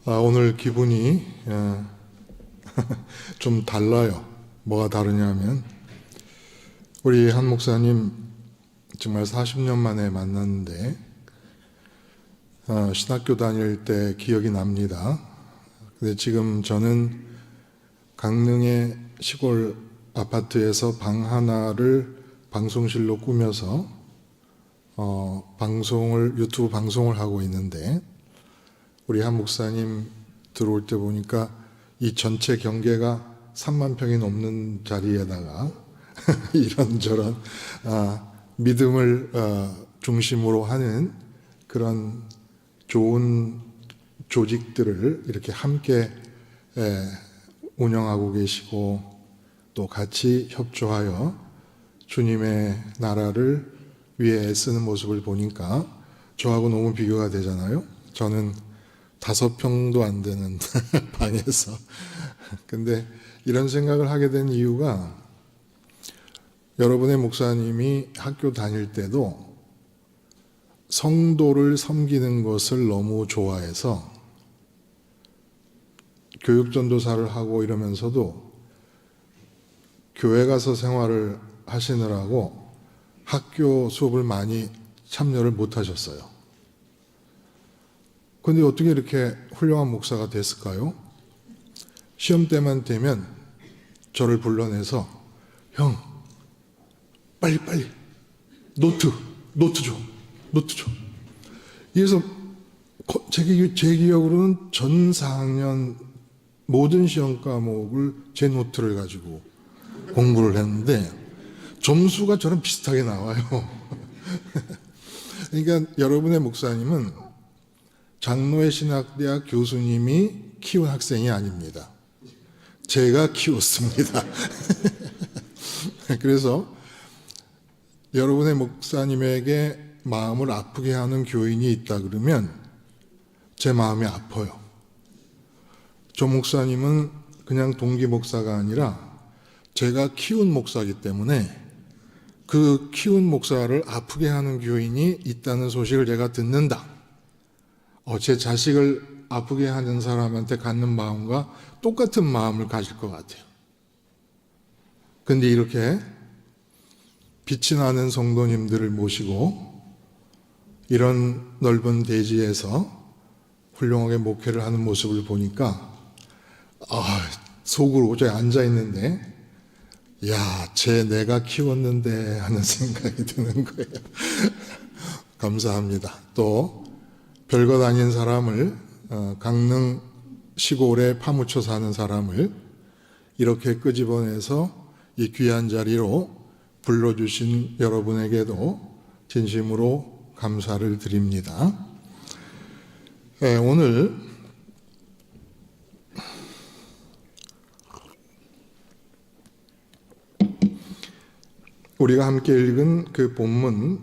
오늘 기분이 좀 달라요. 뭐가 다르냐면 우리 한 목사님 정말 40년 만에 만났는데 신학교 다닐 때 기억이 납니다. 근데 지금 저는 강릉의 시골 아파트에서 방 하나를 방송실로 꾸며서 유튜브 방송을 하고 있는데, 우리 한 목사님 들어올 때 보니까 이 전체 경계가 3만 평이 넘는 자리에다가 이런저런 믿음을 중심으로 하는 그런 좋은 조직들을 이렇게 함께 운영하고 계시고, 또 같이 협조하여 주님의 나라를 위해 애쓰는 모습을 보니까 저하고 너무 비교가 되잖아요. 저는 5평도 안 되는 방에서. 근데 이런 생각을 하게 된 이유가, 여러분의 목사님이 학교 다닐 때도 성도를 섬기는 것을 너무 좋아해서 교육전도사를 하고 이러면서도 교회 가서 생활을 하시느라고 학교 수업을 많이 참여를 못 하셨어요. 근데 어떻게 이렇게 훌륭한 목사가 됐을까요? 시험 때만 되면 저를 불러내서, 형, 빨리 노트 줘. 그래서 제 기억으로는 전 4학년 모든 시험 과목을 제 노트를 가지고 공부를 했는데 점수가 저랑 비슷하게 나와요. 그러니까 여러분의 목사님은 장로의 신학대학 교수님이 키운 학생이 아닙니다. 제가 키웠습니다. 그래서 여러분의 목사님에게 마음을 아프게 하는 교인이 있다 그러면 제 마음이 아파요. 저 목사님은 그냥 동기 목사가 아니라 제가 키운 목사이기 때문에 그 키운 목사를 아프게 하는 교인이 있다는 소식을 제가 듣는다. 제 자식을 아프게 하는 사람한테 갖는 마음과 똑같은 마음을 가질 것 같아요. 근데 이렇게 빛이 나는 성도님들을 모시고 이런 넓은 대지에서 훌륭하게 목회를 하는 모습을 보니까 속으로 저기 앉아있는데, 내가 키웠는데 하는 생각이 드는 거예요. 감사합니다. 또 별것 아닌 사람을, 강릉 시골에 파묻혀 사는 사람을 이렇게 끄집어내서 이 귀한 자리로 불러주신 여러분에게도 진심으로 감사를 드립니다. 오늘 우리가 함께 읽은 그 본문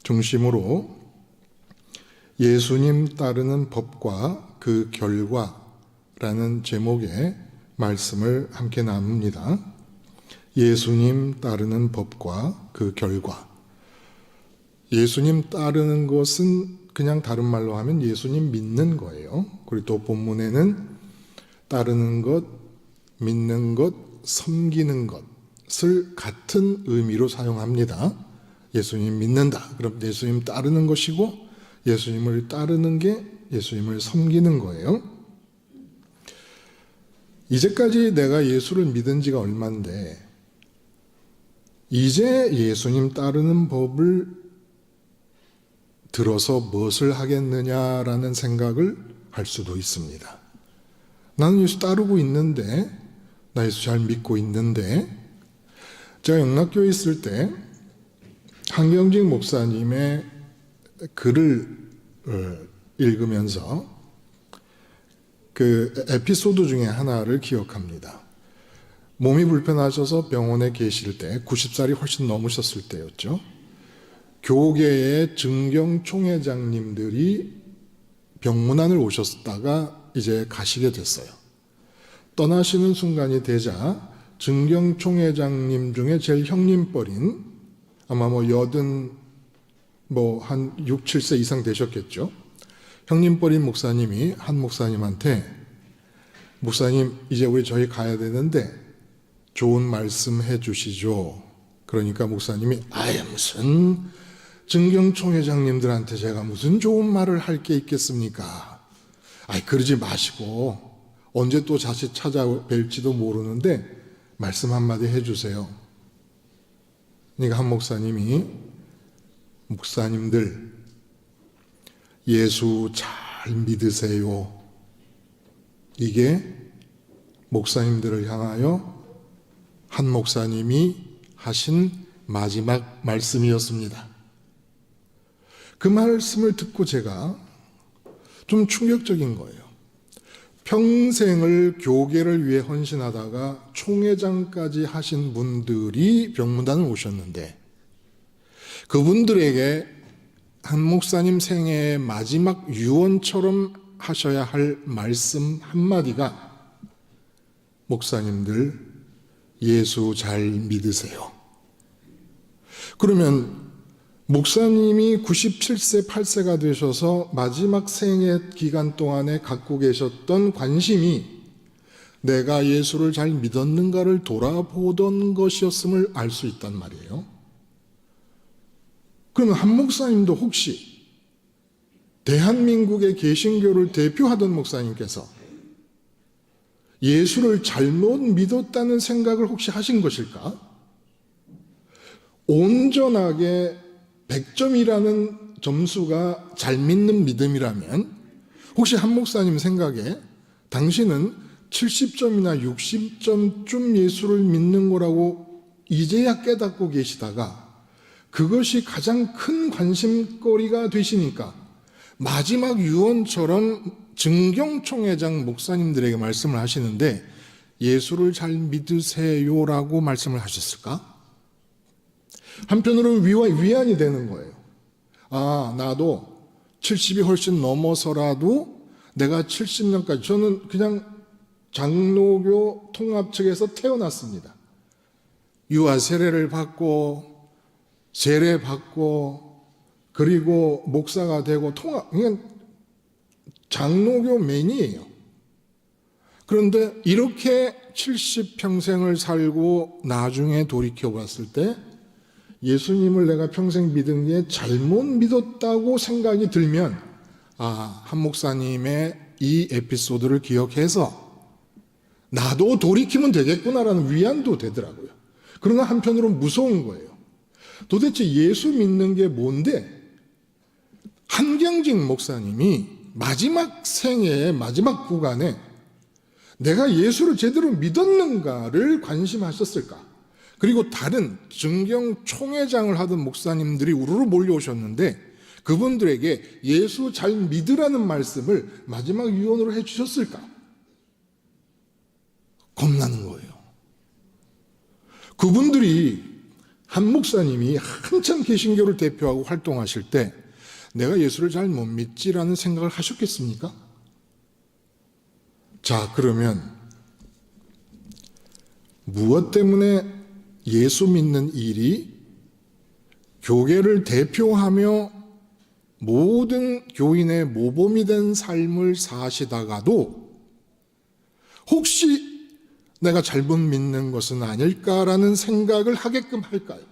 중심으로 예수님 따르는 법과 그 결과라는 제목의 말씀을 함께 나눕니다. 예수님 따르는 법과 그 결과. 예수님 따르는 것은 그냥 다른 말로 하면 예수님 믿는 거예요. 그리고 또 본문에는 따르는 것, 믿는 것, 섬기는 것을 같은 의미로 사용합니다. 예수님 믿는다. 그럼 예수님 따르는 것이고, 예수님을 따르는 게 예수님을 섬기는 거예요. 이제까지 내가 예수를 믿은 지가 얼만데 이제 예수님 따르는 법을 들어서 무엇을 하겠느냐라는 생각을 할 수도 있습니다. 나는 예수 따르고 있는데, 나 예수 잘 믿고 있는데. 제가 영락교에 있을 때 한경직 목사님의 글을 읽으면서 그 에피소드 중에 하나를 기억합니다. 몸이 불편하셔서 병원에 계실 때, 90살이 훨씬 넘으셨을 때였죠. 교계의 증경 총회장님들이 병문안을 오셨다가 이제 가시게 됐어요. 떠나시는 순간이 되자 증경 총회장님 중에 제일 형님뻘인, 아마 한 6, 7세 이상 되셨겠죠. 형님뻘인 목사님이 한 목사님한테 목사님 이제 우리 저희 가야 되는데 좋은 말씀 해주시죠. 그러니까 목사님이 아예 무슨 증경총회장님들한테 제가 무슨 좋은 말을 할 게 있겠습니까? 아이 그러지 마시고 언제 또 다시 찾아뵐지도 모르는데 말씀 한마디 해주세요. 그러니까 한 목사님이 목사님들 예수 잘 믿으세요. 이게 목사님들을 향하여 한 목사님이 하신 마지막 말씀이었습니다. 그 말씀을 듣고 제가 좀 충격적인 거예요. 평생을 교계를 위해 헌신하다가 총회장까지 하신 분들이 병문단을 오셨는데 그분들에게 한 목사님 생애의 마지막 유언처럼 하셔야 할 말씀 한마디가 목사님들 예수 잘 믿으세요. 그러면 목사님이 97세, 8세가 되셔서 마지막 생애 기간 동안에 갖고 계셨던 관심이 내가 예수를 잘 믿었는가를 돌아보던 것이었음을 알 수 있단 말이에요. 그러면 한 목사님도 혹시 대한민국의 개신교를 대표하던 목사님께서 예수를 잘못 믿었다는 생각을 혹시 하신 것일까? 온전하게 100점이라는 점수가 잘 믿는 믿음이라면 혹시 한 목사님 생각에 당신은 70점이나 60점쯤 예수를 믿는 거라고 이제야 깨닫고 계시다가 그것이 가장 큰 관심거리가 되시니까 마지막 유언처럼 증경총회장 목사님들에게 말씀을 하시는데 예수를 잘 믿으세요라고 말씀을 하셨을까? 한편으로는 위안이 되는 거예요. 아, 나도 70이 훨씬 넘어서라도 내가 70년까지 저는 그냥 장로교 통합 측에서 태어났습니다. 유아 세례를 받고 세례 받고 그리고 목사가 되고 통합 그냥 장로교맨이에요. 그런데 이렇게 70평생을 살고 나중에 돌이켜 봤을 때 예수님을 내가 평생 믿은 게 잘못 믿었다고 생각이 들면 아, 한 목사님의 이 에피소드를 기억해서 나도 돌이키면 되겠구나라는 위안도 되더라고요. 그러나 한편으로는 무서운 거예요. 도대체 예수 믿는 게 뭔데 한경직 목사님이 마지막 생애의 마지막 구간에 내가 예수를 제대로 믿었는가를 관심하셨을까? 그리고 다른 증경 총회장을 하던 목사님들이 우르르 몰려오셨는데 그분들에게 예수 잘 믿으라는 말씀을 마지막 유언으로 해주셨을까? 겁나는 거예요. 그분들이 한 목사님이 한참 개신교를 대표하고 활동하실 때 내가 예수를 잘 못 믿지라는 생각을 하셨겠습니까? 자, 그러면 무엇 때문에 예수 믿는 일이 교계를 대표하며 모든 교인의 모범이 된 삶을 사시다가도 혹시 내가 잘못 믿는 것은 아닐까라는 생각을 하게끔 할까요?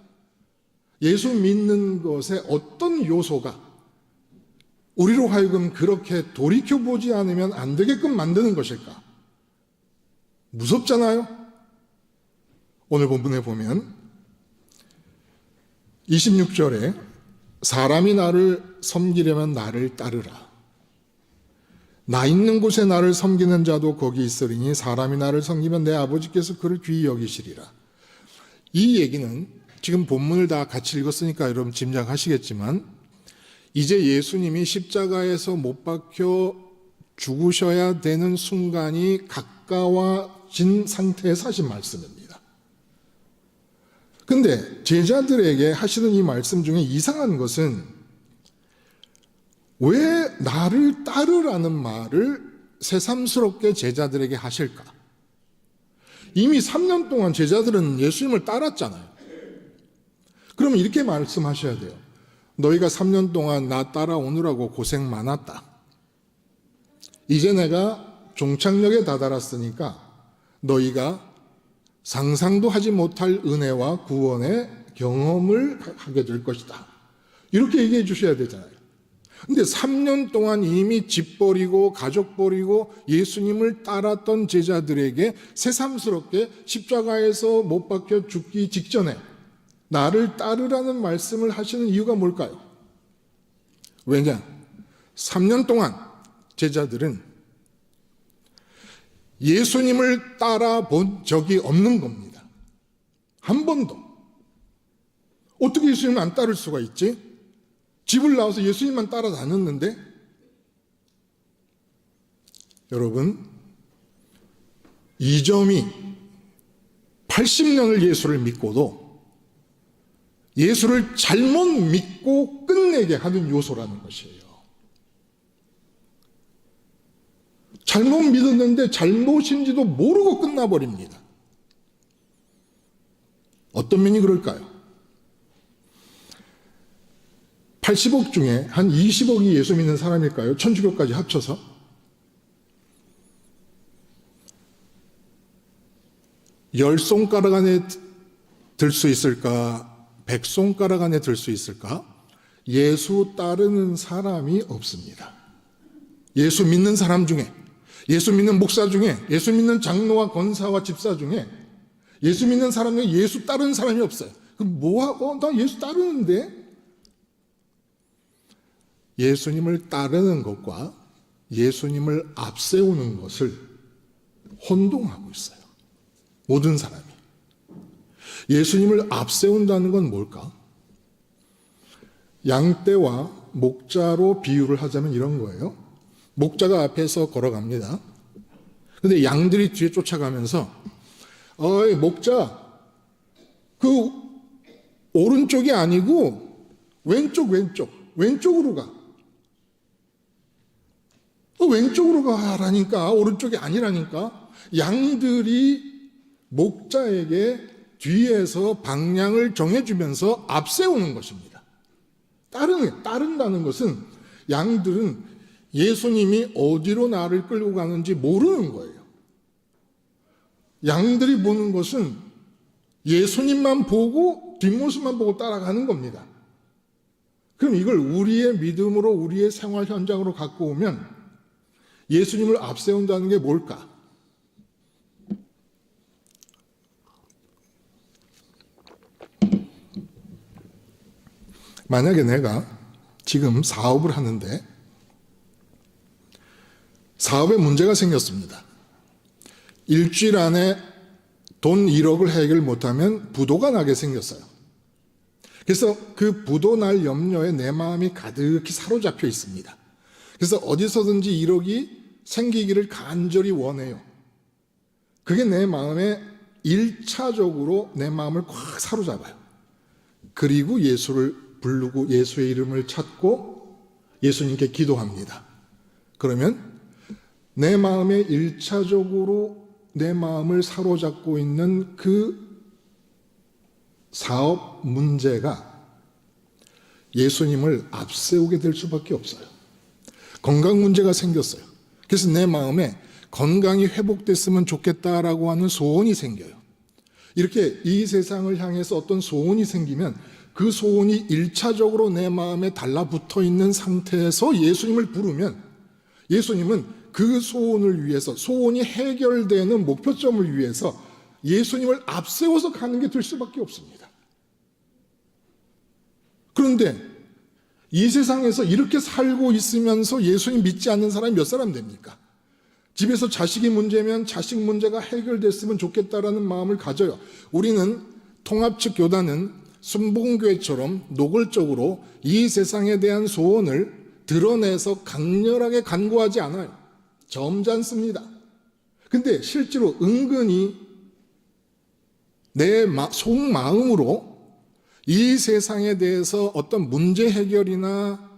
예수 믿는 것에 어떤 요소가 우리로 하여금 그렇게 돌이켜보지 않으면 안 되게끔 만드는 것일까? 무섭잖아요? 오늘 본문에 보면 26절에 사람이 나를 섬기려면 나를 따르라. 나 있는 곳에 나를 섬기는 자도 거기 있으리니 사람이 나를 섬기면 내 아버지께서 그를 귀히 여기시리라. 이 얘기는 지금 본문을 다 같이 읽었으니까 여러분 짐작하시겠지만 이제 예수님이 십자가에서 못 박혀 죽으셔야 되는 순간이 가까워진 상태에서 하신 말씀입니다. 근데 제자들에게 하시는 이 말씀 중에 이상한 것은 왜 나를 따르라는 말을 새삼스럽게 제자들에게 하실까? 이미 3년 동안 제자들은 예수님을 따랐잖아요. 그러면 이렇게 말씀하셔야 돼요. 너희가 3년 동안 나 따라오느라고 고생 많았다. 이제 내가 종착역에 다다랐으니까 너희가 상상도 하지 못할 은혜와 구원의 경험을 하게 될 것이다. 이렇게 얘기해 주셔야 되잖아요. 근데 3년 동안 이미 집 버리고 가족 버리고 예수님을 따랐던 제자들에게 새삼스럽게 십자가에서 못 박혀 죽기 직전에 나를 따르라는 말씀을 하시는 이유가 뭘까요? 왜냐? 3년 동안 제자들은 예수님을 따라본 적이 없는 겁니다. 한 번도. 어떻게 예수님을 안 따를 수가 있지? 집을 나와서 예수님만 따라다녔는데? 여러분, 이 점이 80년을 예수를 믿고도 예수를 잘못 믿고 끝내게 하는 요소라는 것이에요. 잘못 믿었는데 잘못인지도 모르고 끝나버립니다. 어떤 면이 그럴까요? 80억 중에 한 20억이 예수 믿는 사람일까요? 천주교까지 합쳐서? 열 손가락 안에 들 수 있을까? 100손가락 안에 들 수 있을까? 예수 따르는 사람이 없습니다. 예수 믿는 사람 중에, 예수 믿는 목사 중에, 예수 믿는 장로와 권사와 집사 중에 예수 믿는 사람 중에 예수 따르는 사람이 없어요. 그럼 뭐하고? 나 예수 따르는데? 예수님을 따르는 것과 예수님을 앞세우는 것을 혼동하고 있어요. 모든 사람이. 예수님을 앞세운다는 건 뭘까? 양떼와 목자로 비유를 하자면 이런 거예요. 목자가 앞에서 걸어갑니다. 근데 양들이 뒤에 쫓아가면서 어이 목자, 그 오른쪽이 아니고 왼쪽으로 가. 왼쪽으로 가라니까, 오른쪽이 아니라니까. 양들이 목자에게 뒤에서 방향을 정해주면서 앞세우는 것입니다. 따른다는 것은 양들은 예수님이 어디로 나를 끌고 가는지 모르는 거예요. 양들이 보는 것은 예수님만 보고 뒷모습만 보고 따라가는 겁니다. 그럼 이걸 우리의 믿음으로 우리의 생활 현장으로 갖고 오면 예수님을 앞세운다는 게 뭘까? 만약에 내가 지금 사업을 하는데 사업에 문제가 생겼습니다. 일주일 안에 돈 1억을 해결 못하면 부도가 나게 생겼어요. 그래서 그 부도 날 염려에 내 마음이 가득히 사로잡혀 있습니다. 그래서 어디서든지 1억이 생기기를 간절히 원해요. 그게 내 마음에 1차적으로 내 마음을 꽉 사로잡아요. 그리고 예수를 부르고 예수의 이름을 찾고 예수님께 기도합니다. 그러면 내 마음에 1차적으로 내 마음을 사로잡고 있는 그 사업 문제가 예수님을 앞세우게 될 수밖에 없어요. 건강 문제가 생겼어요. 그래서 내 마음에 건강이 회복됐으면 좋겠다라고 하는 소원이 생겨요. 이렇게 이 세상을 향해서 어떤 소원이 생기면 그 소원이 1차적으로 내 마음에 달라붙어 있는 상태에서 예수님을 부르면 예수님은 그 소원을 위해서, 소원이 해결되는 목표점을 위해서 예수님을 앞세워서 가는 게 될 수밖에 없습니다. 그런데 이 세상에서 이렇게 살고 있으면서 예수님 믿지 않는 사람이 몇 사람 됩니까? 집에서 자식이 문제면 자식 문제가 해결됐으면 좋겠다라는 마음을 가져요. 우리는 통합측 교단은 순복음교회처럼 노골적으로 이 세상에 대한 소원을 드러내서 강렬하게 간구하지 않아요. 점잖습니다. 근데 실제로 은근히 내 속마음으로 이 세상에 대해서 어떤 문제 해결이나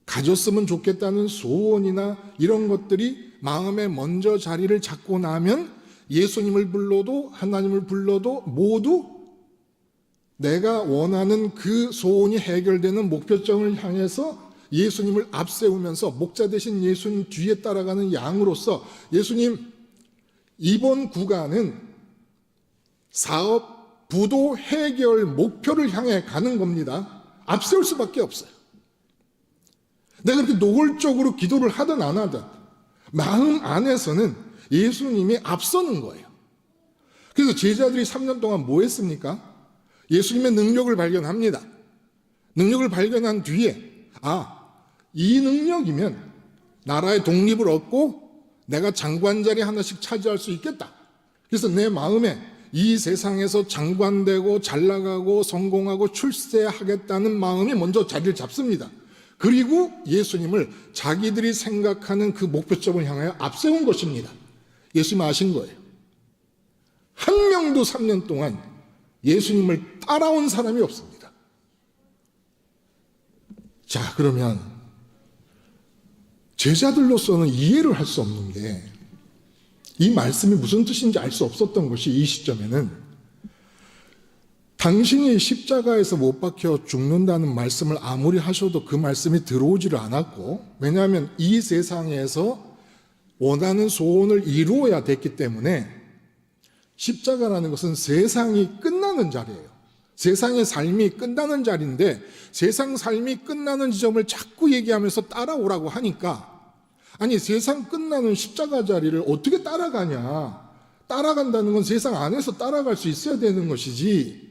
가졌으면 좋겠다는 소원이나 이런 것들이 마음에 먼저 자리를 잡고 나면 예수님을 불러도 하나님을 불러도 모두 내가 원하는 그 소원이 해결되는 목표점을 향해서 예수님을 앞세우면서 목자 대신 예수님 뒤에 따라가는 양으로서 예수님 이번 구간은 사업, 부도, 해결, 목표를 향해 가는 겁니다. 앞세울 수밖에 없어요. 내가 그렇게 노골적으로 기도를 하든 안 하든 마음 안에서는 예수님이 앞서는 거예요. 그래서 제자들이 3년 동안 뭐 했습니까? 예수님의 능력을 발견합니다. 능력을 발견한 뒤에 이 능력이면 나라의 독립을 얻고 내가 장관 자리 하나씩 차지할 수 있겠다. 그래서 내 마음에 이 세상에서 장관되고 잘나가고 성공하고 출세하겠다는 마음이 먼저 자리를 잡습니다. 그리고 예수님을 자기들이 생각하는 그 목표점을 향하여 앞세운 것입니다. 예수님 아신 거예요. 한 명도 3년 동안 예수님을 따라온 사람이 없습니다. 자, 그러면 제자들로서는 이해를 할 수 없는 게 이 말씀이 무슨 뜻인지 알 수 없었던 것이 이 시점에는 당신이 십자가에서 못 박혀 죽는다는 말씀을 아무리 하셔도 그 말씀이 들어오지를 않았고, 왜냐하면 이 세상에서 원하는 소원을 이루어야 됐기 때문에 십자가라는 것은 세상이 끝나는 자리예요. 세상의 삶이 끝나는 자리인데 세상 삶이 끝나는 지점을 자꾸 얘기하면서 따라오라고 하니까, 아니 세상 끝나는 십자가 자리를 어떻게 따라가냐, 따라간다는 건 세상 안에서 따라갈 수 있어야 되는 것이지,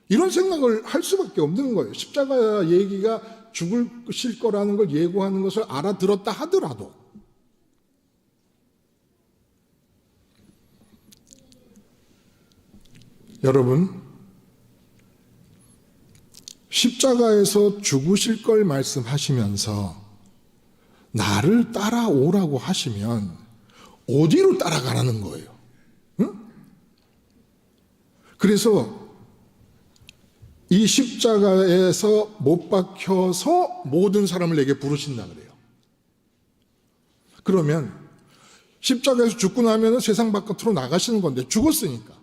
이런 생각을 할 수밖에 없는 거예요. 십자가 얘기가 죽으실 거라는 걸 예고하는 것을 알아들었다 하더라도. 여러분, 십자가에서 죽으실 걸 말씀하시면서 나를 따라오라고 하시면 어디로 따라가라는 거예요? 응? 그래서 이 십자가에서 못 박혀서 모든 사람을 내게 부르신다 그래요. 그러면 십자가에서 죽고 나면 세상 바깥으로 나가시는 건데, 죽었으니까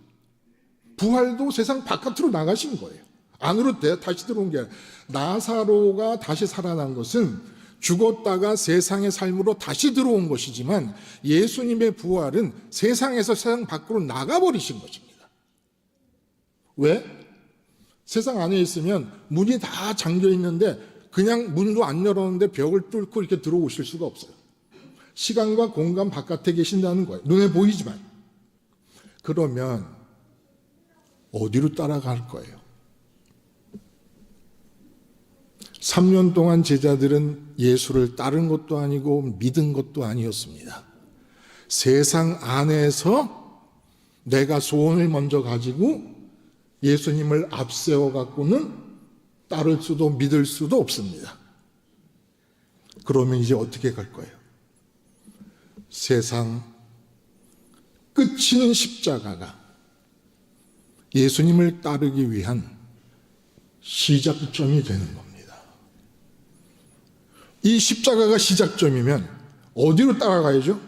부활도 세상 바깥으로 나가신 거예요. 안으로 다시 들어온 게 아니라, 나사로가 다시 살아난 것은 죽었다가 세상의 삶으로 다시 들어온 것이지만 예수님의 부활은 세상에서 세상 밖으로 나가버리신 것입니다. 왜? 세상 안에 있으면 문이 다 잠겨 있는데 그냥 문도 안 열었는데 벽을 뚫고 이렇게 들어오실 수가 없어요. 시간과 공간 바깥에 계신다는 거예요. 눈에 보이지만. 그러면 어디로 따라갈 거예요? 3년 동안 제자들은 예수를 따른 것도 아니고 믿은 것도 아니었습니다. 세상 안에서 내가 소원을 먼저 가지고 예수님을 앞세워 갖고는 따를 수도 믿을 수도 없습니다. 그러면 이제 어떻게 갈 거예요? 세상 끝이는 십자가가 예수님을 따르기 위한 시작점이 되는 겁니다. 이 십자가가 시작점이면 어디로 따라가야죠?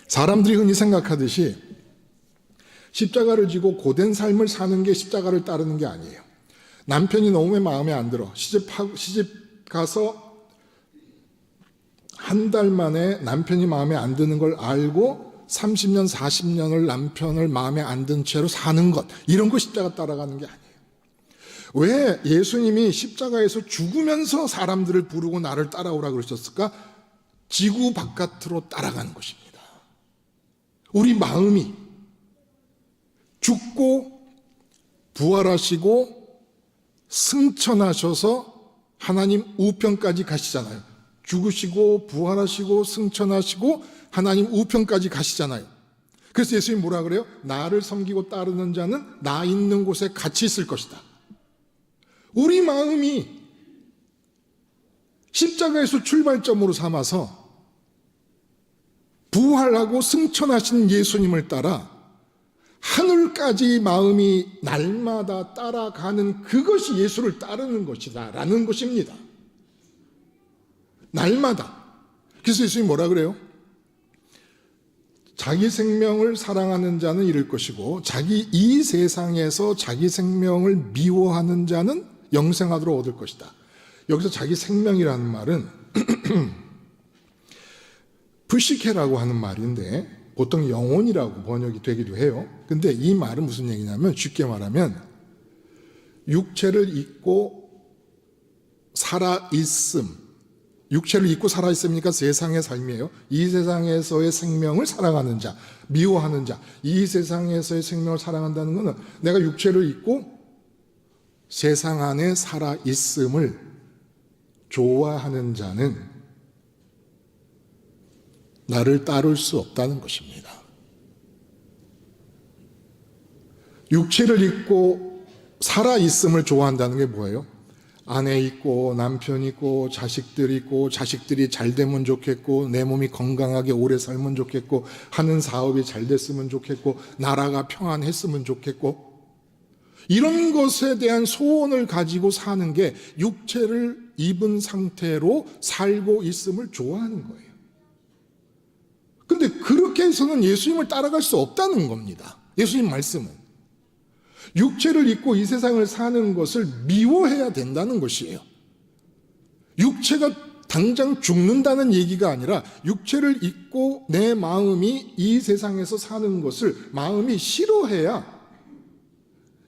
사람들이 흔히 생각하듯이 십자가를 지고 고된 삶을 사는 게 십자가를 따르는 게 아니에요. 남편이 너무 마음에 안 들어. 시집 가서 한 달 만에 남편이 마음에 안 드는 걸 알고 30년, 40년을 남편을 마음에 안 든 채로 사는 것, 이런 거 십자가 따라가는 게 아니에요. 왜 예수님이 십자가에서 죽으면서 사람들을 부르고 나를 따라오라 그러셨을까? 지구 바깥으로 따라가는 것입니다. 우리 마음이 죽고 부활하시고 승천하셔서 하나님 우편까지 가시잖아요. 죽으시고 부활하시고 승천하시고 하나님 우편까지 가시잖아요. 그래서 예수님이 뭐라 그래요? 나를 섬기고 따르는 자는 나 있는 곳에 같이 있을 것이다. 우리 마음이 십자가에서 출발점으로 삼아서 부활하고 승천하신 예수님을 따라 하늘까지 마음이 날마다 따라가는 그것이 예수를 따르는 것이다 라는 것입니다. 날마다. 그래서 예수님이 뭐라 그래요? 자기 생명을 사랑하는 자는 잃을 것이고 이 세상에서 자기 생명을 미워하는 자는 영생하도록 얻을 것이다. 여기서 자기 생명이라는 말은 프시케라고 하는 말인데 보통 영혼이라고 번역이 되기도 해요. 근데 이 말은 무슨 얘기냐면 쉽게 말하면 육체를 잊고 살아있음, 육체를 잊고 살아있으니까 세상의 삶이에요. 이 세상에서의 생명을 사랑하는 자, 미워하는 자, 이 세상에서의 생명을 사랑한다는 것은 내가 육체를 잊고 세상 안에 살아있음을 좋아하는 자는 나를 따를 수 없다는 것입니다. 육체를 잊고 살아있음을 좋아한다는 게 뭐예요? 아내 있고 남편 있고 자식들 있고 자식들이 잘 되면 좋겠고 내 몸이 건강하게 오래 살면 좋겠고 하는 사업이 잘 됐으면 좋겠고 나라가 평안했으면 좋겠고 이런 것에 대한 소원을 가지고 사는 게 육체를 입은 상태로 살고 있음을 좋아하는 거예요. 근데 그렇게 해서는 예수님을 따라갈 수 없다는 겁니다. 예수님 말씀은 육체를 입고 이 세상을 사는 것을 미워해야 된다는 것이에요. 육체가 당장 죽는다는 얘기가 아니라 육체를 입고 내 마음이 이 세상에서 사는 것을 마음이 싫어해야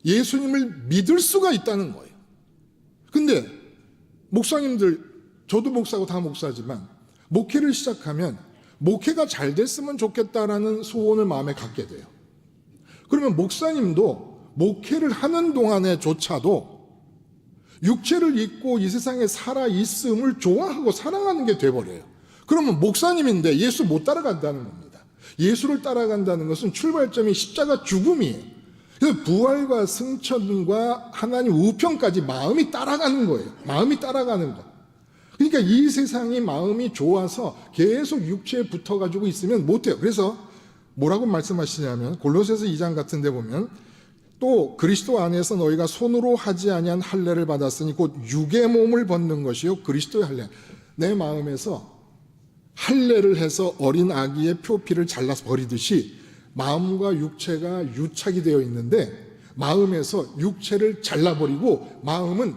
예수님을 믿을 수가 있다는 거예요. 근데 목사님들, 저도 목사고 다 목사지만 목회를 시작하면 목회가 잘 됐으면 좋겠다라는 소원을 마음에 갖게 돼요. 그러면 목사님도 목회를 하는 동안에조차도 육체를 잊고 이 세상에 살아있음을 좋아하고 사랑하는 게 돼버려요. 그러면 목사님인데 예수 못 따라간다는 겁니다. 예수를 따라간다는 것은 출발점이 십자가 죽음이에요. 그래서 부활과 승천과 하나님 우편까지 마음이 따라가는 거예요. 마음이 따라가는 거. 그러니까 이 세상이 마음이 좋아서 계속 육체에 붙어가지고 있으면 못해요. 그래서 뭐라고 말씀하시냐면 골로새서 2장 같은 데 보면 또 그리스도 안에서 너희가 손으로 하지 아니한 할례를 받았으니 곧 육의 몸을 벗는 것이요 그리스도의 할례. 내 마음에서 할례를 해서 어린 아기의 표피를 잘라서 버리듯이 마음과 육체가 유착이 되어 있는데 마음에서 육체를 잘라버리고 마음은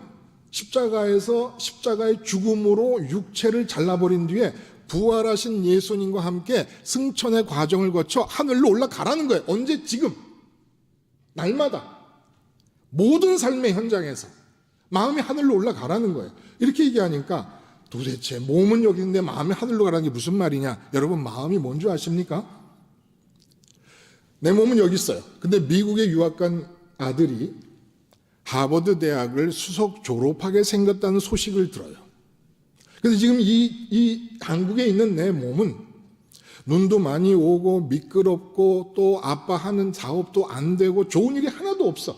십자가에서 십자가의 죽음으로 육체를 잘라버린 뒤에 부활하신 예수님과 함께 승천의 과정을 거쳐 하늘로 올라가라는 거예요. 언제? 지금. 날마다. 모든 삶의 현장에서 마음이 하늘로 올라가라는 거예요. 이렇게 얘기하니까 도대체 몸은 여기 있는데 마음이 하늘로 가라는 게 무슨 말이냐? 여러분 마음이 뭔지 아십니까? 내 몸은 여기 있어요. 근데 미국에 유학 간 아들이 하버드 대학을 수석 졸업하게 생겼다는 소식을 들어요. 그래서 지금 이 한국에 있는 내 몸은 눈도 많이 오고 미끄럽고 또 아빠 하는 사업도 안 되고 좋은 일이 하나도 없어.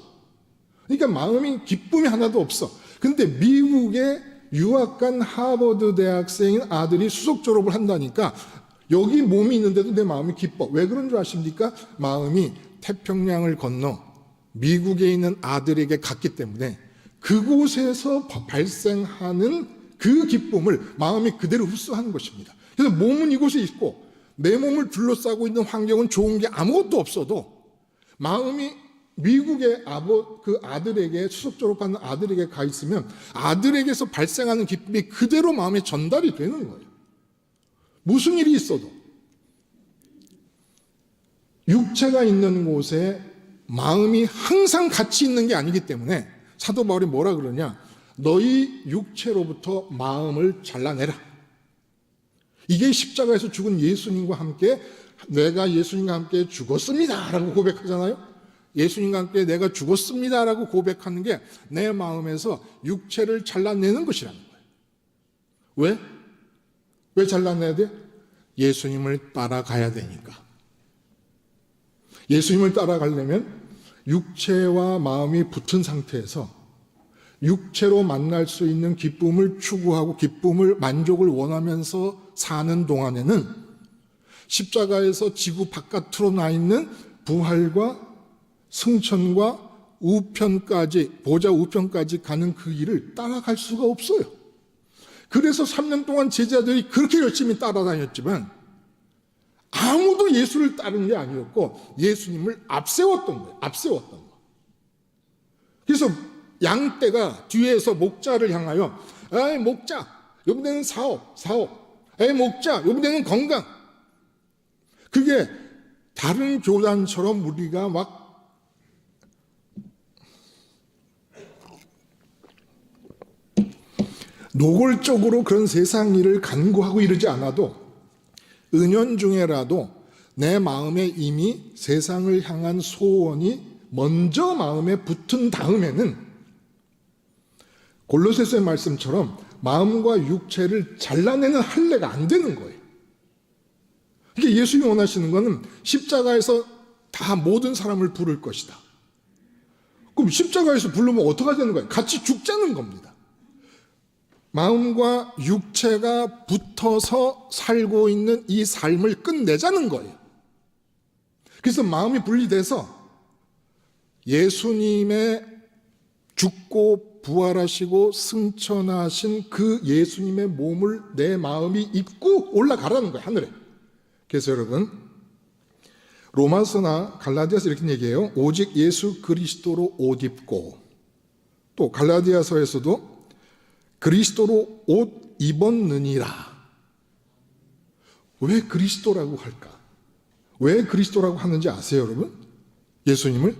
그러니까 마음이 기쁨이 하나도 없어. 근데 미국에 유학 간 하버드 대학생인 아들이 수석 졸업을 한다니까 여기 몸이 있는데도 내 마음이 기뻐. 왜 그런 줄 아십니까? 마음이 태평양을 건너 미국에 있는 아들에게 갔기 때문에 그곳에서 발생하는 그 기쁨을 마음이 그대로 흡수하는 것입니다. 그래서 몸은 이곳에 있고 내 몸을 둘러싸고 있는 환경은 좋은 게 아무것도 없어도 마음이 미국의 그 아들에게 수석 졸업하는 아들에게 가 있으면 아들에게서 발생하는 기쁨이 그대로 마음에 전달이 되는 거예요. 무슨 일이 있어도 육체가 있는 곳에 마음이 항상 같이 있는 게 아니기 때문에 사도 바울이 뭐라 그러냐? 너희 육체로부터 마음을 잘라내라. 이게 십자가에서 죽은 예수님과 함께 내가 예수님과 함께 죽었습니다 라고 고백하잖아요. 예수님과 함께 내가 죽었습니다 라고 고백하는 게 내 마음에서 육체를 잘라내는 것이라는 거예요. 왜? 왜 잘라내야 돼? 예수님을 따라가야 되니까. 예수님을 따라가려면 육체와 마음이 붙은 상태에서 육체로 만날 수 있는 기쁨을 추구하고 기쁨을 만족을 원하면서 사는 동안에는 십자가에서 지구 바깥으로 나 있는 부활과 승천과 우편까지 보좌 우편까지 가는 그 길을 따라갈 수가 없어요. 그래서 3년 동안 제자들이 그렇게 열심히 따라다녔지만 아무도 예수를 따른 게 아니었고 예수님을 앞세웠던 거예요. 앞세웠던 거. 그래서 양떼가 뒤에서 목자를 향하여 에이 목자, 요번에는 사업, 에이 목자, 요번에는 건강. 그게 다른 교단처럼 우리가 막 노골적으로 그런 세상 일을 간구하고 이러지 않아도 은연중에라도 내 마음에 이미 세상을 향한 소원이 먼저 마음에 붙은 다음에는 골로새서의 말씀처럼 마음과 육체를 잘라내는 할례가 안 되는 거예요. 이게 예수님이 원하시는 것은 십자가에서 다 모든 사람을 부를 것이다. 그럼 십자가에서 부르면 어떻게 되는 거예요? 같이 죽자는 겁니다. 마음과 육체가 붙어서 살고 있는 이 삶을 끝내자는 거예요. 그래서 마음이 분리돼서 예수님의 죽고 부활하시고 승천하신 그 예수님의 몸을 내 마음이 입고 올라가라는 거예요, 하늘에. 그래서 여러분, 로마서나 갈라디아서 이렇게 얘기해요. 오직 예수 그리스도로 옷 입고, 또 갈라디아서에서도 그리스도로 옷 입었느니라. 왜 그리스도라고 할까? 왜 그리스도라고 하는지 아세요, 여러분? 예수님을?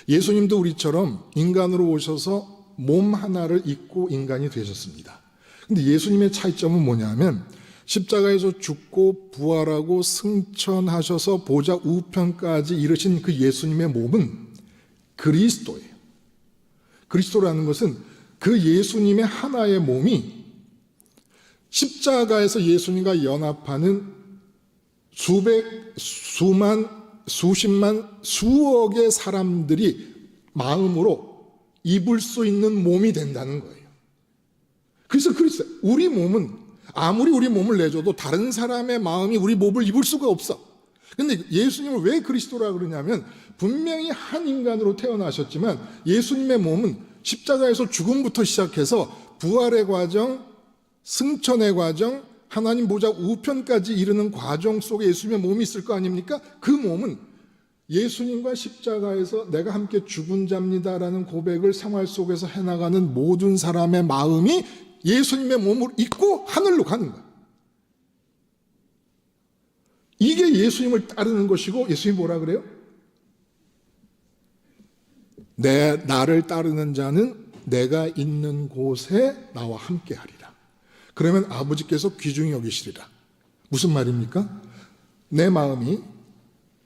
예수님도 우리처럼 인간으로 오셔서 몸 하나를 입고 인간이 되셨습니다. 근데 예수님의 차이점은 뭐냐면 십자가에서 죽고 부활하고 승천하셔서 보좌 우편까지 이르신 그 예수님의 몸은 그리스도예요. 그리스도라는 것은 그 예수님의 하나의 몸이 십자가에서 예수님과 연합하는 수백, 수만, 수십만, 수억의 사람들이 마음으로 입을 수 있는 몸이 된다는 거예요. 그래서 우리 몸은 아무리 우리 몸을 내줘도 다른 사람의 마음이 우리 몸을 입을 수가 없어. 근데 예수님을 왜 그리스도라고 그러냐면 분명히 한 인간으로 태어나셨지만 예수님의 몸은 십자가에서 죽음부터 시작해서 부활의 과정, 승천의 과정, 하나님 보좌 우편까지 이르는 과정 속에 예수님의 몸이 있을 거 아닙니까? 그 몸은 예수님과 십자가에서 내가 함께 죽은 자입니다라는 고백을 생활 속에서 해나가는 모든 사람의 마음이 예수님의 몸을 입고 하늘로 가는 거예요. 이게 예수님을 따르는 것이고, 예수님이 뭐라 그래요? 나를 따르는 자는 내가 있는 곳에 나와 함께 하리라. 그러면 아버지께서 귀중히 여기시리라. 무슨 말입니까? 내 마음이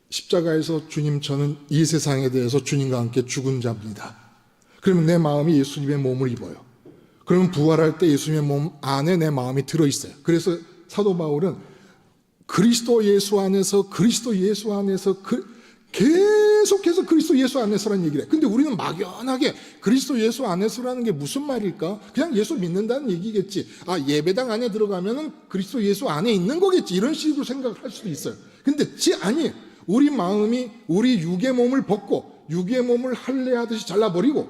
십자가에서 주님, 저는 이 세상에 대해서 주님과 함께 죽은 자입니다. 그러면 내 마음이 예수님의 몸을 입어요. 그러면 부활할 때 예수님의 몸 안에 내 마음이 들어있어요. 그래서 사도 바울은 그리스도 예수 안에서 계속해서 그리스도 예수 안에서라는 얘기를 해. 근데 우리는 막연하게 그리스도 예수 안에서라는 게 무슨 말일까? 그냥 예수 믿는다는 얘기겠지. 예배당 안에 들어가면은 그리스도 예수 안에 있는 거겠지. 이런 식으로 생각할 수도 있어요. 근데 아니에요. 우리 마음이 우리 육의 몸을 벗고 육의 몸을 할례하듯이 잘라버리고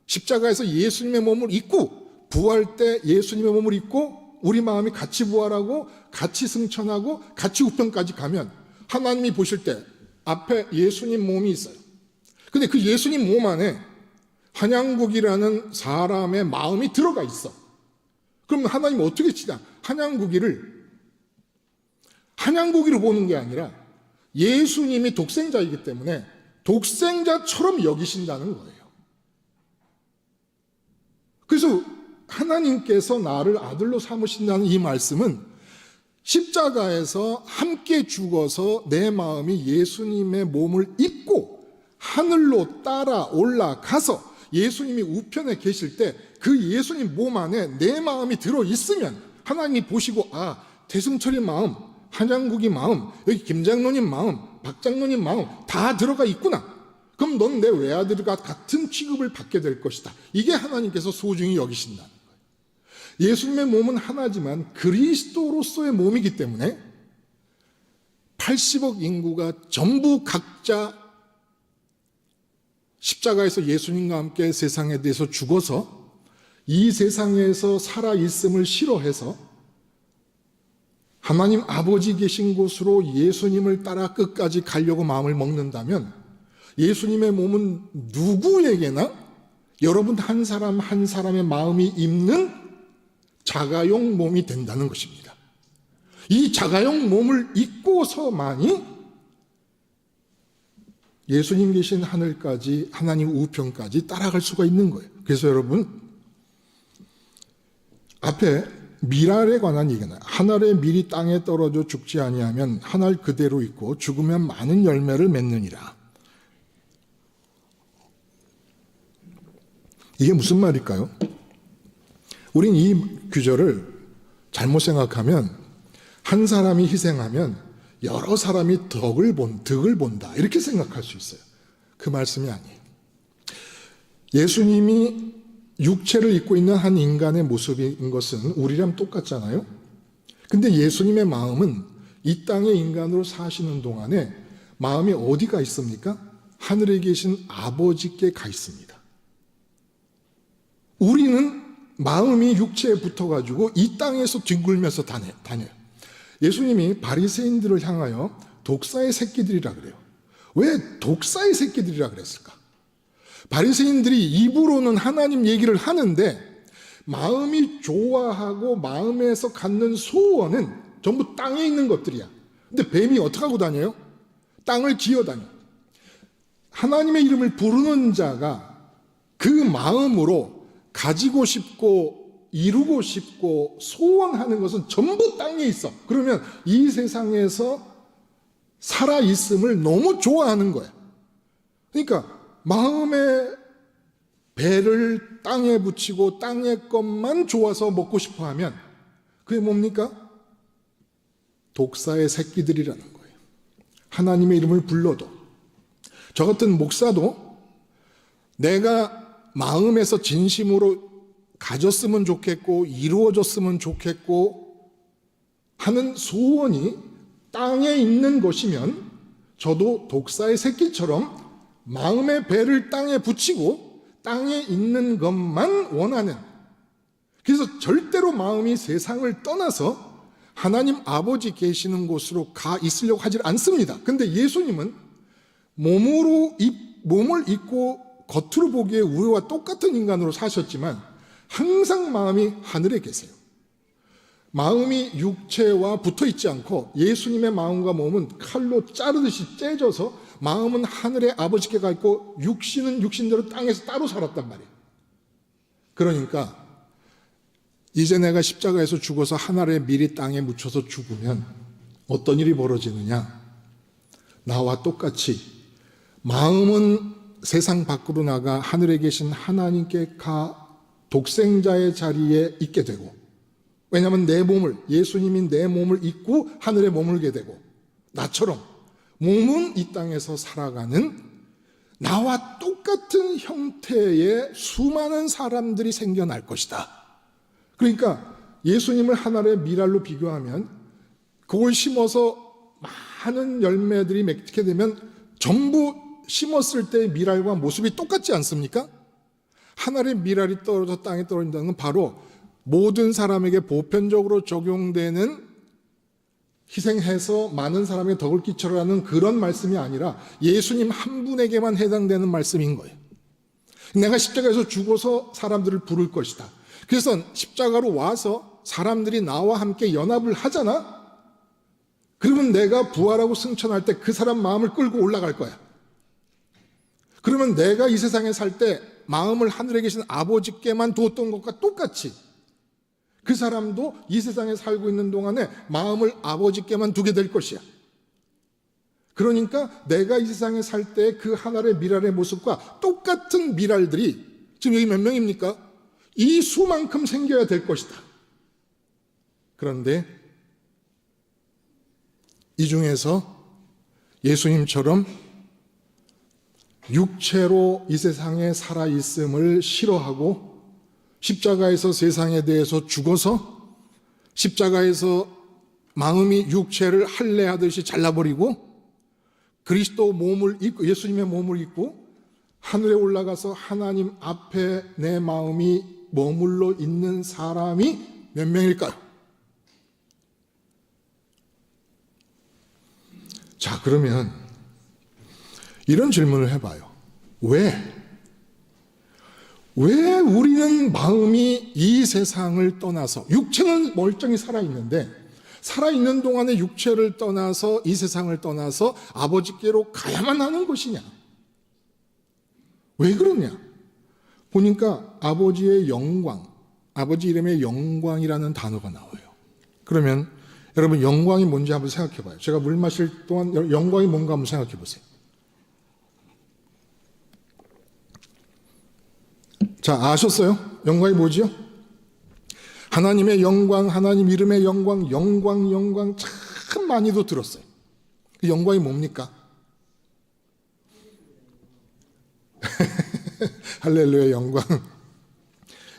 십자가에서 예수님의 몸을 입고 부활 때 예수님의 몸을 입고 우리 마음이 같이 부활하고 같이 승천하고 같이 우편까지 가면 하나님이 보실 때 앞에 예수님 몸이 있어요. 근데 그 예수님 몸 안에 한양국이라는 사람의 마음이 들어가 있어. 그럼 하나님 어떻게 치냐? 한양국이로 보는 게 아니라 예수님이 독생자이기 때문에 독생자처럼 여기신다는 거예요. 그래서 하나님께서 나를 아들로 삼으신다는 이 말씀은 십자가에서 함께 죽어서 내 마음이 예수님의 몸을 입고 하늘로 따라 올라가서 예수님이 우편에 계실 때 그 예수님 몸 안에 내 마음이 들어있으면 하나님이 보시고 대승철이 마음, 한양국이 마음, 여기 김장로님 마음, 박장로님 마음 다 들어가 있구나. 그럼 넌 내 외아들과 같은 취급을 받게 될 것이다. 이게 하나님께서 소중히 여기신다는 거예요. 예수님의 몸은 하나지만 그리스도로서의 몸이기 때문에 80억 인구가 전부 각자 십자가에서 예수님과 함께 세상에 대해서 죽어서 이 세상에서 살아있음을 싫어해서 하나님 아버지 계신 곳으로 예수님을 따라 끝까지 가려고 마음을 먹는다면 예수님의 몸은 누구에게나 여러분 한 사람 한 사람의 마음이 입는 자가용 몸이 된다는 것입니다. 이 자가용 몸을 입고서만이 예수님 계신 하늘까지, 하나님 우편까지 따라갈 수가 있는 거예요. 그래서 여러분, 앞에 밀알에 관한 얘기는, 한 알의 밀이 땅에 떨어져 죽지 아니하면 한 알 그대로 있고 죽으면 많은 열매를 맺느니라. 이게 무슨 말일까요? 우린 이 규절을 잘못 생각하면 한 사람이 희생하면 여러 사람이 덕을 본다 이렇게 생각할 수 있어요. 그 말씀이 아니에요. 예수님이 육체를 입고 있는 한 인간의 모습인 것은 우리랑 똑같잖아요. 근데 예수님의 마음은 이 땅의 인간으로 사시는 동안에 마음이 어디가 있습니까? 하늘에 계신 아버지께 가 있습니다. 우리는 마음이 육체에 붙어가지고 이 땅에서 뒹굴면서 다녀요. 예수님이 바리새인들을 향하여 독사의 새끼들이라 그래요. 왜 독사의 새끼들이라 그랬을까? 바리새인들이 입으로는 하나님 얘기를 하는데 마음이 좋아하고 마음에서 갖는 소원은 전부 땅에 있는 것들이야. 근데 뱀이 어떻게 하고 다녀요? 땅을 기어다녀. 하나님의 이름을 부르는 자가 그 마음으로 가지고 싶고 이루고 싶고 소원하는 것은 전부 땅에 있어. 그러면 이 세상에서 살아있음을 너무 좋아하는 거야. 그러니까 마음의 배를 땅에 붙이고 땅의 것만 좋아서 먹고 싶어 하면 그게 뭡니까? 독사의 새끼들이라는 거예요. 하나님의 이름을 불러도, 저 같은 목사도 내가 마음에서 진심으로 가졌으면 좋겠고 이루어졌으면 좋겠고 하는 소원이 땅에 있는 것이면 저도 독사의 새끼처럼 마음의 배를 땅에 붙이고 땅에 있는 것만 원하는, 그래서 절대로 마음이 세상을 떠나서 하나님 아버지 계시는 곳으로 가 있으려고 하질 않습니다. 근데 예수님은 몸을 입고 겉으로 보기에 우리와 똑같은 인간으로 사셨지만 항상 마음이 하늘에 계세요. 마음이 육체와 붙어 있지 않고 예수님의 마음과 몸은 칼로 자르듯이 째져서 마음은 하늘에 아버지께 가 있고 육신은 육신대로 땅에서 따로 살았단 말이에요. 그러니까 이제 내가 십자가에서 죽어서 한 알의 밀이 땅에 묻혀서 죽으면 어떤 일이 벌어지느냐? 나와 똑같이 마음은 세상 밖으로 나가 하늘에 계신 하나님께 가 독생자의 자리에 있게 되고, 왜냐하면 내 몸을, 예수님이 내 몸을 입고 하늘에 머물게 되고, 나처럼 몸은 이 땅에서 살아가는 나와 똑같은 형태의 수많은 사람들이 생겨날 것이다. 그러니까 예수님을 하늘의 밀알로 비교하면 그걸 심어서 많은 열매들이 맺게 되면 전부 심었을 때의 밀알과 모습이 똑같지 않습니까? 하늘의 밀알이 떨어져 땅에 떨어진다는 건 바로 모든 사람에게 보편적으로 적용되는 희생해서 많은 사람의 덕을 끼쳐라는 그런 말씀이 아니라 예수님 한 분에게만 해당되는 말씀인 거예요. 내가 십자가에서 죽어서 사람들을 부를 것이다. 그래서 십자가로 와서 사람들이 나와 함께 연합을 하잖아? 그러면 내가 부활하고 승천할 때 그 사람 마음을 끌고 올라갈 거야. 그러면 내가 이 세상에 살 때 마음을 하늘에 계신 아버지께만 두었던 것과 똑같이 그 사람도 이 세상에 살고 있는 동안에 마음을 아버지께만 두게 될 것이야. 그러니까 내가 이 세상에 살 때 그 하늘의 밀알의 모습과 똑같은 밀알들이 지금 여기 몇 명입니까? 이 수만큼 생겨야 될 것이다. 그런데 이 중에서 예수님처럼 육체로 이 세상에 살아있음을 싫어하고 십자가에서 세상에 대해서 죽어서 십자가에서 마음이 육체를 할례하듯이 잘라버리고 그리스도 몸을 입고 예수님의 몸을 입고 하늘에 올라가서 하나님 앞에 내 마음이 머물러 있는 사람이 몇 명일까요? 자, 그러면 이런 질문을 해봐요. 왜 우리는 마음이 이 세상을 떠나서, 육체는 멀쩡히 살아있는데 살아있는 동안에 육체를 떠나서 이 세상을 떠나서 아버지께로 가야만 하는 것이냐? 왜 그러냐? 보니까 아버지의 영광, 아버지 이름에 영광이라는 단어가 나와요. 그러면 여러분 영광이 뭔지 한번 생각해 봐요. 제가 물 마실 동안 영광이 뭔가 한번 생각해 보세요. 자, 아셨어요? 영광이 뭐지요? 하나님의 영광, 하나님 이름의 영광, 영광 참 많이도 들었어요. 그 영광이 뭡니까? 할렐루야, 영광.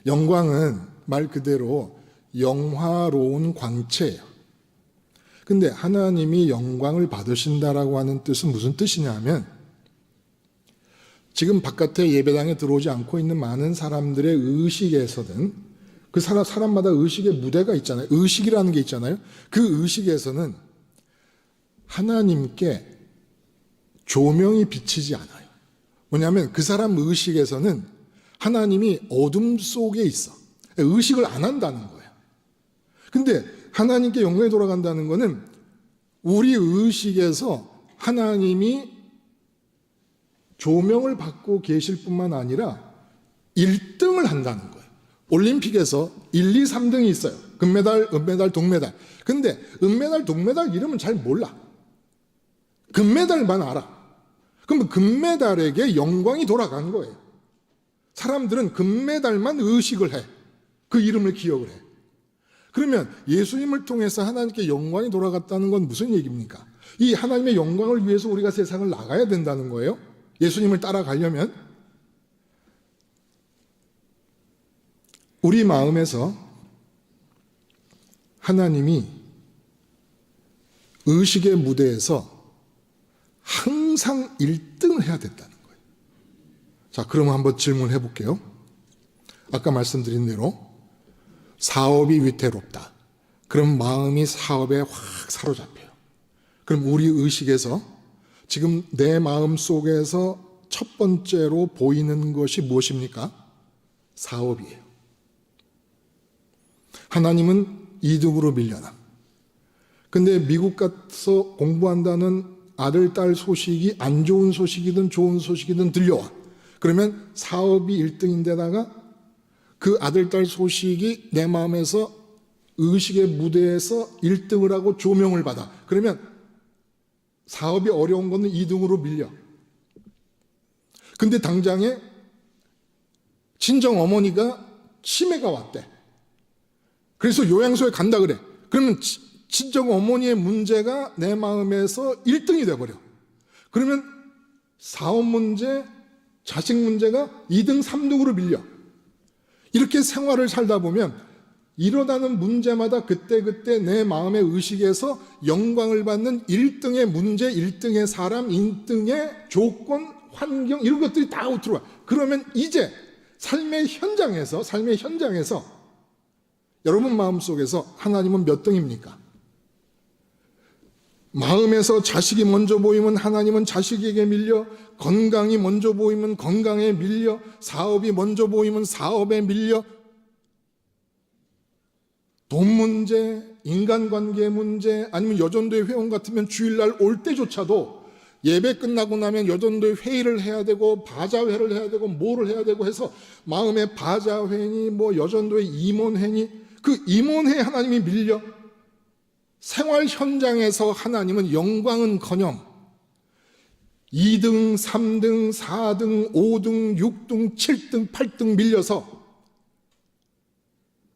영광은 말 그대로 영화로운 광채예요. 근데 하나님이 영광을 받으신다라고 하는 뜻은 무슨 뜻이냐 하면, 지금 바깥에 예배당에 들어오지 않고 있는 많은 사람들의 의식에서는, 그 사람마다 의식의 무대가 있잖아요. 의식이라는 게 있잖아요. 그 의식에서는 하나님께 조명이 비치지 않아요. 뭐냐면 그 사람 의식에서는 하나님이 어둠 속에 있어. 의식을 안 한다는 거예요. 근데 하나님께 영광이 돌아간다는 거는 우리 의식에서 하나님이 조명을 받고 계실 뿐만 아니라 1등을 한다는 거예요. 올림픽에서 1, 2, 3등이 있어요. 금메달, 은메달, 동메달. 근데 은메달, 동메달 이름은 잘 몰라. 금메달만 알아. 그럼 금메달에게 영광이 돌아간 거예요. 사람들은 금메달만 의식을 해. 그 이름을 기억을 해. 그러면 예수님을 통해서 하나님께 영광이 돌아갔다는 건 무슨 얘기입니까? 이 하나님의 영광을 위해서 우리가 세상을 나가야 된다는 거예요. 예수님을 따라가려면. 우리 마음에서 하나님이 의식의 무대에서 항상 1등을 해야 된다는 거예요. 자, 그러면 한번 질문해 볼게요. 아까 말씀드린 대로 사업이 위태롭다. 그럼 마음이 사업에 확 사로잡혀요. 그럼 우리 의식에서 지금 내 마음 속에서 첫 번째로 보이는 것이 무엇입니까? 사업이에요. 하나님은 2등으로 밀려나. 근데 미국 가서 공부한다는 아들, 딸 소식이 안 좋은 소식이든 좋은 소식이든 들려와. 그러면 사업이 1등인데다가 그 아들, 딸 소식이 내 마음에서 의식의 무대에서 1등을 하고 조명을 받아. 그러면 사업이 어려운 거는 2등으로 밀려. 근데 당장에 친정 어머니가 치매가 왔대. 그래서 요양소에 간다 그래. 그러면 친정 어머니의 문제가 내 마음에서 1등이 돼버려. 그러면 사업 문제, 자식 문제가 2등, 3등으로 밀려. 이렇게 생활을 살다 보면 일어나는 문제마다 그때그때 내 마음의 의식에서 영광을 받는 1등의 문제, 1등의 사람, 1등의 조건, 환경 이런 것들이 다 들어와. 그러면 이제 삶의 현장에서 여러분 마음속에서 하나님은 몇 등입니까? 마음에서 자식이 먼저 보이면 하나님은 자식에게 밀려, 건강이 먼저 보이면 건강에 밀려, 사업이 먼저 보이면 사업에 밀려, 돈 문제, 인간관계 문제, 아니면 여전도의 회원 같으면 주일날 올 때조차도 예배 끝나고 나면 여전도의 회의를 해야 되고 바자회를 해야 되고 뭐를 해야 되고 해서 마음의 바자회니 뭐 여전도의 임원회니 그 임원회에 하나님이 밀려. 생활 현장에서 하나님은 영광은커녕 2등, 3등, 4등, 5등, 6등, 7등, 8등 밀려서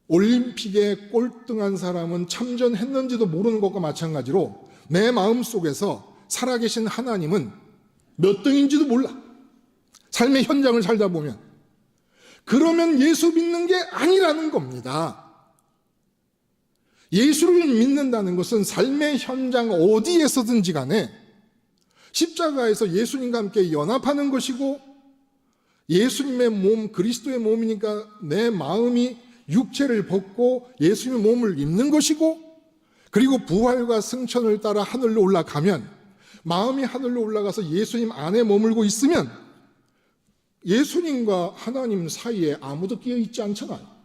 올림픽에 꼴등한 사람은 참전했는지도 모르는 것과 마찬가지로 내 마음속에서 살아계신 하나님은 몇 등인지도 몰라. 삶의 현장을 살다 보면. 그러면 예수 믿는 게 아니라는 겁니다. 예수를 믿는다는 것은 삶의 현장 어디에서든지 간에 십자가에서 예수님과 함께 연합하는 것이고, 예수님의 몸, 그리스도의 몸이니까 내 마음이 육체를 벗고 예수님의 몸을 입는 것이고, 그리고 부활과 승천을 따라 하늘로 올라가면, 마음이 하늘로 올라가서 예수님 안에 머물고 있으면 예수님과 하나님 사이에 아무도 끼어 있지 않잖아요.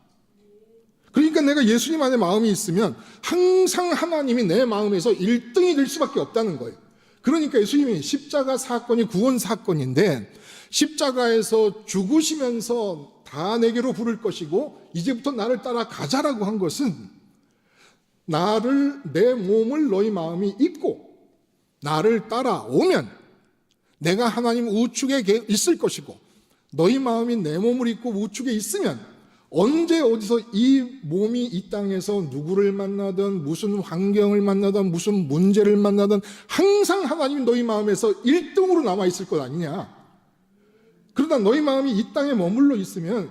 그러니까 내가 예수님 안에 마음이 있으면 항상 하나님이 내 마음에서 1등이 될 수밖에 없다는 거예요. 그러니까 예수님이 십자가 사건이 구원 사건인데, 십자가에서 죽으시면서 다 내게로 부를 것이고 이제부터 나를 따라가자라고 한 것은, 나를, 내 몸을 너희 마음이 있고 나를 따라오면 내가 하나님 우측에 있을 것이고, 너희 마음이 내 몸을 입고 우측에 있으면 언제 어디서 이 몸이 이 땅에서 누구를 만나든 무슨 환경을 만나든 무슨 문제를 만나든 항상 하나님이 너희 마음에서 1등으로 남아있을 것 아니냐. 그러다 너희 마음이 이 땅에 머물러 있으면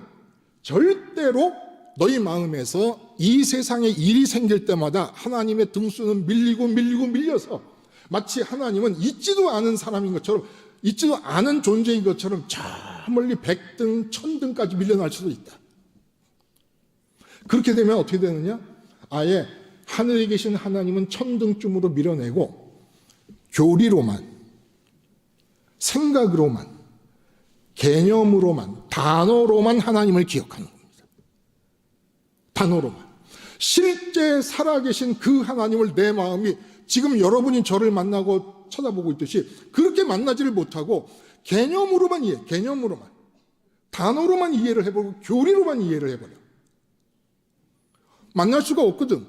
절대로 너희 마음에서 이 세상에 일이 생길 때마다 하나님의 등수는 밀려서 마치 하나님은 있지도 않은 사람인 것처럼, 있지도 않은 존재인 것처럼 저 멀리 100등, 1000등까지 밀려날 수도 있다. 그렇게 되면 어떻게 되느냐? 아예 하늘에 계신 하나님은 1000등쯤으로 밀어내고 교리로만, 생각으로만, 개념으로만, 단어로만 하나님을 기억하는 겁니다. 단어로만. 실제 살아계신 그 하나님을 내 마음이 지금 여러분이 저를 만나고 쳐다보고 있듯이 그렇게 만나지를 못하고 개념으로만 이해, 개념으로만, 단어로만 이해를 해버리고 교리로만 이해를 해버려. 만날 수가 없거든.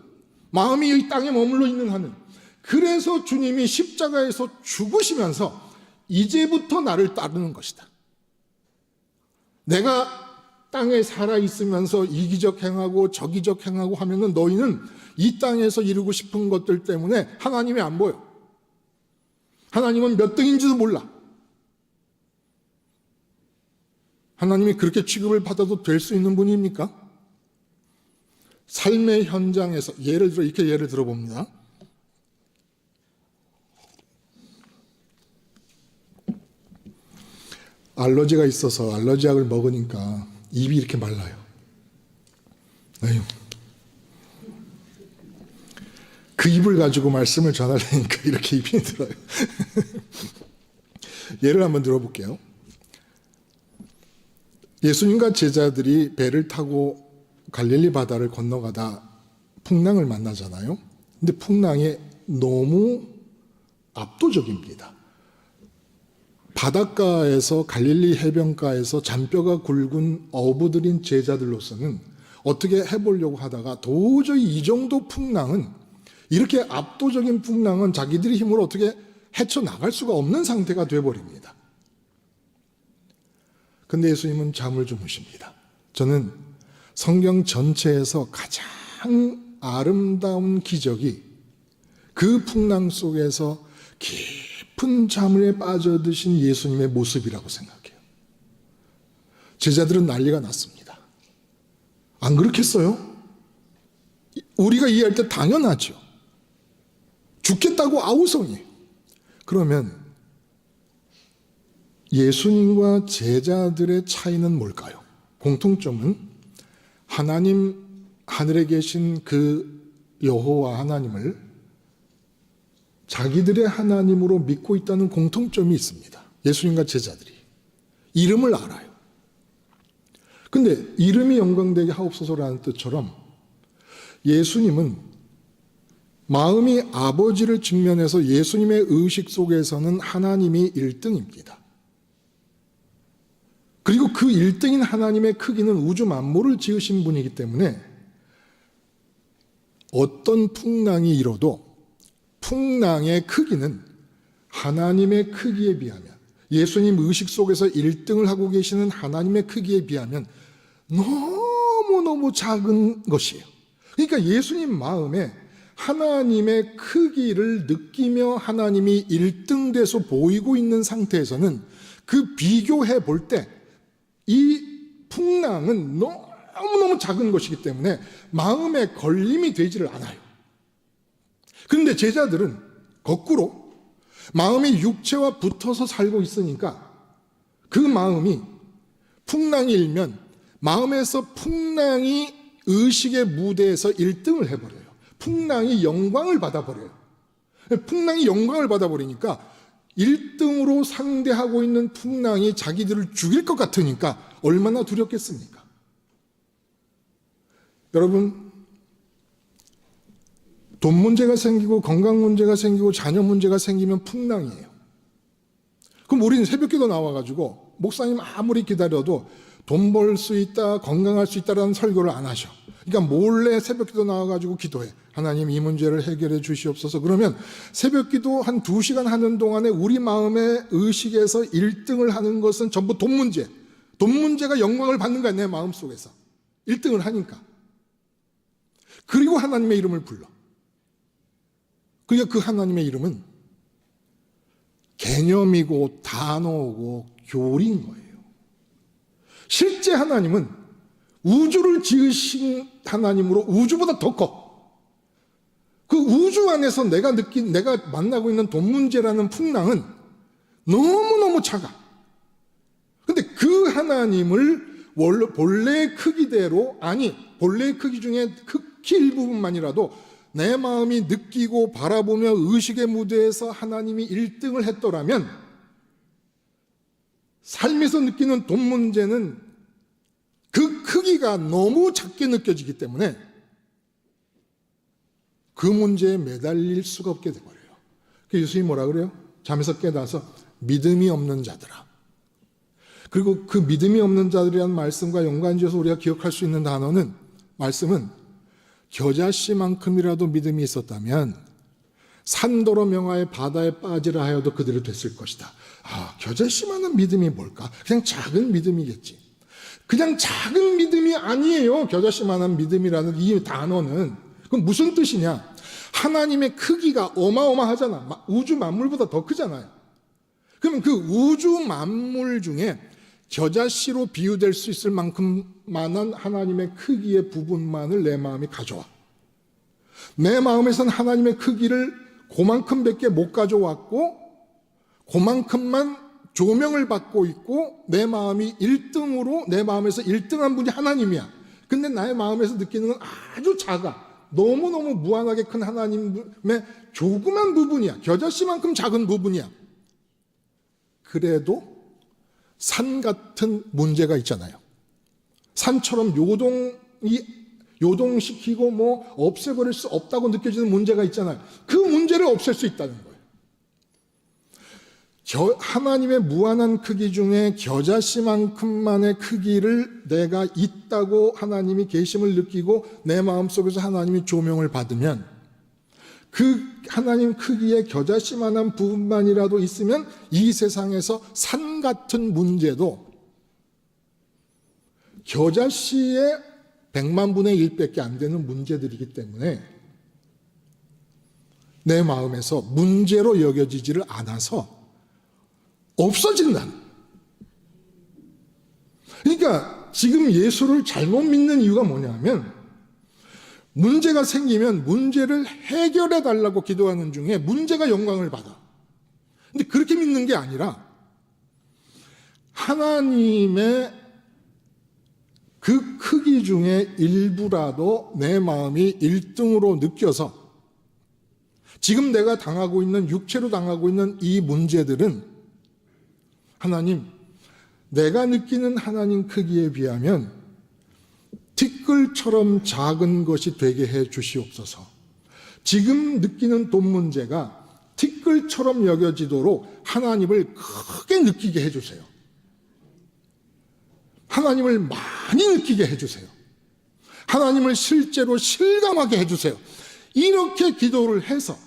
마음이 이 땅에 머물러 있는 한은. 그래서 주님이 십자가에서 죽으시면서 이제부터 나를 따르는 것이다. 내가 땅에 살아있으면서 이기적 행하고 저기적 행하고 하면은 너희는 이 땅에서 이루고 싶은 것들 때문에 하나님이 안 보여. 하나님은 몇 등인지도 몰라. 하나님이 그렇게 취급을 받아도 될 수 있는 분입니까? 삶의 현장에서 예를 들어 이렇게 예를 들어봅니다. 알러지가 있어서 알러지약을 먹으니까 입이 이렇게 말라요. 아유. 그 입을 가지고 말씀을 전하려니까 이렇게 입이 들어요. 예를 한번 들어볼게요. 예수님과 제자들이 배를 타고 갈릴리 바다를 건너가다 풍랑을 만나잖아요. 근데 풍랑이 너무 압도적입니다. 바닷가에서, 갈릴리 해변가에서 잔뼈가 굵은 어부들인 제자들로서는 어떻게 해보려고 하다가 도저히 이 정도 풍랑은, 이렇게 압도적인 풍랑은 자기들의 힘으로 어떻게 헤쳐나갈 수가 없는 상태가 되어버립니다. 근데 예수님은 잠을 주무십니다. 저는 성경 전체에서 가장 아름다운 기적이 그 풍랑 속에서 깊은 잠에 빠져드신 예수님의 모습이라고 생각해요. 제자들은 난리가 났습니다. 안 그렇겠어요? 우리가 이해할 때 당연하죠. 죽겠다고 아우성이에요. 그러면 예수님과 제자들의 차이는 뭘까요? 공통점은 하나님, 하늘에 계신 그 여호와 하나님을 자기들의 하나님으로 믿고 있다는 공통점이 있습니다. 예수님과 제자들이. 이름을 알아요. 근데 이름이 영광되게 하옵소서라는 뜻처럼 예수님은 마음이 아버지를 직면해서 예수님의 의식 속에서는 하나님이 1등입니다. 그리고 그 1등인 하나님의 크기는 우주 만물을 지으신 분이기 때문에 어떤 풍랑이 일어도 풍랑의 크기는 하나님의 크기에 비하면, 예수님 의식 속에서 1등을 하고 계시는 하나님의 크기에 비하면 너무너무 작은 것이에요. 그러니까 예수님 마음에 하나님의 크기를 느끼며 하나님이 1등 돼서 보이고 있는 상태에서는 그 비교해 볼 때 이 풍랑은 너무너무 작은 것이기 때문에 마음에 걸림이 되지를 않아요. 그런데 제자들은 거꾸로 마음이 육체와 붙어서 살고 있으니까 그 마음이 풍랑이 일면 마음에서 풍랑이 의식의 무대에서 1등을 해버려요. 풍랑이 영광을 받아버려요. 풍랑이 영광을 받아버리니까 1등으로 상대하고 있는 풍랑이 자기들을 죽일 것 같으니까 얼마나 두렵겠습니까? 여러분, 돈 문제가 생기고 건강 문제가 생기고 자녀 문제가 생기면 풍랑이에요. 그럼 우리는 새벽기도 나와가지고 목사님 아무리 기다려도 돈 벌 수 있다, 건강할 수 있다라는 설교를 안 하셔. 그러니까 몰래 새벽기도 나와가지고 기도해. 하나님 이 문제를 해결해 주시옵소서. 그러면 새벽기도 한 2시간 하는 동안에 우리 마음의 의식에서 1등을 하는 것은 전부 돈 문제. 돈 문제가 영광을 받는 거야, 내 마음속에서. 1등을 하니까. 그리고 하나님의 이름을 불러. 그러니까 그 하나님의 이름은 개념이고 단어고 교리인 거예요. 실제 하나님은 우주를 지으신 하나님으로 우주보다 더 커. 그 우주 안에서 내가 만나고 있는 돈 문제라는 풍랑은 너무너무 작아. 근데 그 하나님을 본래의 크기대로, 아니, 본래의 크기 중에 극히 일부분만이라도 내 마음이 느끼고 바라보며 의식의 무대에서 하나님이 1등을 했더라면 삶에서 느끼는 돈 문제는 그 크기가 너무 작게 느껴지기 때문에 그 문제에 매달릴 수가 없게 돼버려요. 그 예수님이 뭐라 그래요? 잠에서 깨어나서 믿음이 없는 자들아. 그리고 그 믿음이 없는 자들이라는 말씀과 연관지어서 우리가 기억할 수 있는 말씀은 겨자씨만큼이라도 믿음이 있었다면 산더러 명하여 바다에 빠지라 하여도 그대로 됐을 것이다. 아, 겨자씨만한 믿음이 뭘까? 그냥 작은 믿음이겠지. 그냥 작은 믿음이 아니에요. 겨자씨만한 믿음이라는 이 단어는. 그럼 무슨 뜻이냐? 하나님의 크기가 어마어마하잖아. 우주 만물보다 더 크잖아요. 그러면 그 우주 만물 중에 겨자씨로 비유될 수 있을 만큼만한 하나님의 크기의 부분만을 내 마음이 가져와. 내 마음에선 하나님의 크기를 그만큼밖에 못 가져왔고 그만큼만 조명을 받고 있고 내 마음이 1등으로 내 마음에서 1등한 분이 하나님이야. 근데 나의 마음에서 느끼는 건 아주 작아. 너무너무 무한하게 큰 하나님의 조그만 부분이야. 겨자씨만큼 작은 부분이야. 그래도 산 같은 문제가 있잖아요. 산처럼 요동시키고 없애버릴 수 없다고 느껴지는 문제가 있잖아요. 그 문제를 없앨 수 있다는 거예요. 하나님의 무한한 크기 중에 겨자씨만큼만의 크기를 내가 있다고 하나님이 계심을 느끼고 내 마음속에서 하나님이 조명을 받으면 그 하나님 크기의 겨자씨만한 부분만이라도 있으면 이 세상에서 산 같은 문제도 겨자씨의 100만 분의 1밖에 안 되는 문제들이기 때문에 내 마음에서 문제로 여겨지지를 않아서 없어진다. 그러니까 지금 예수를 잘못 믿는 이유가 뭐냐면 문제가 생기면 문제를 해결해 달라고 기도하는 중에 문제가 영광을 받아. 근데 그렇게 믿는 게 아니라 하나님의 그 크기 중에 일부라도 내 마음이 1등으로 느껴서 지금 내가 당하고 있는 육체로 당하고 있는 이 문제들은 하나님, 내가 느끼는 하나님 크기에 비하면 티끌처럼 작은 것이 되게 해 주시옵소서. 지금 느끼는 돈 문제가 티끌처럼 여겨지도록 하나님을 크게 느끼게 해주세요. 하나님을 많이 느끼게 해주세요. 하나님을 실제로 실감하게 해주세요. 이렇게 기도를 해서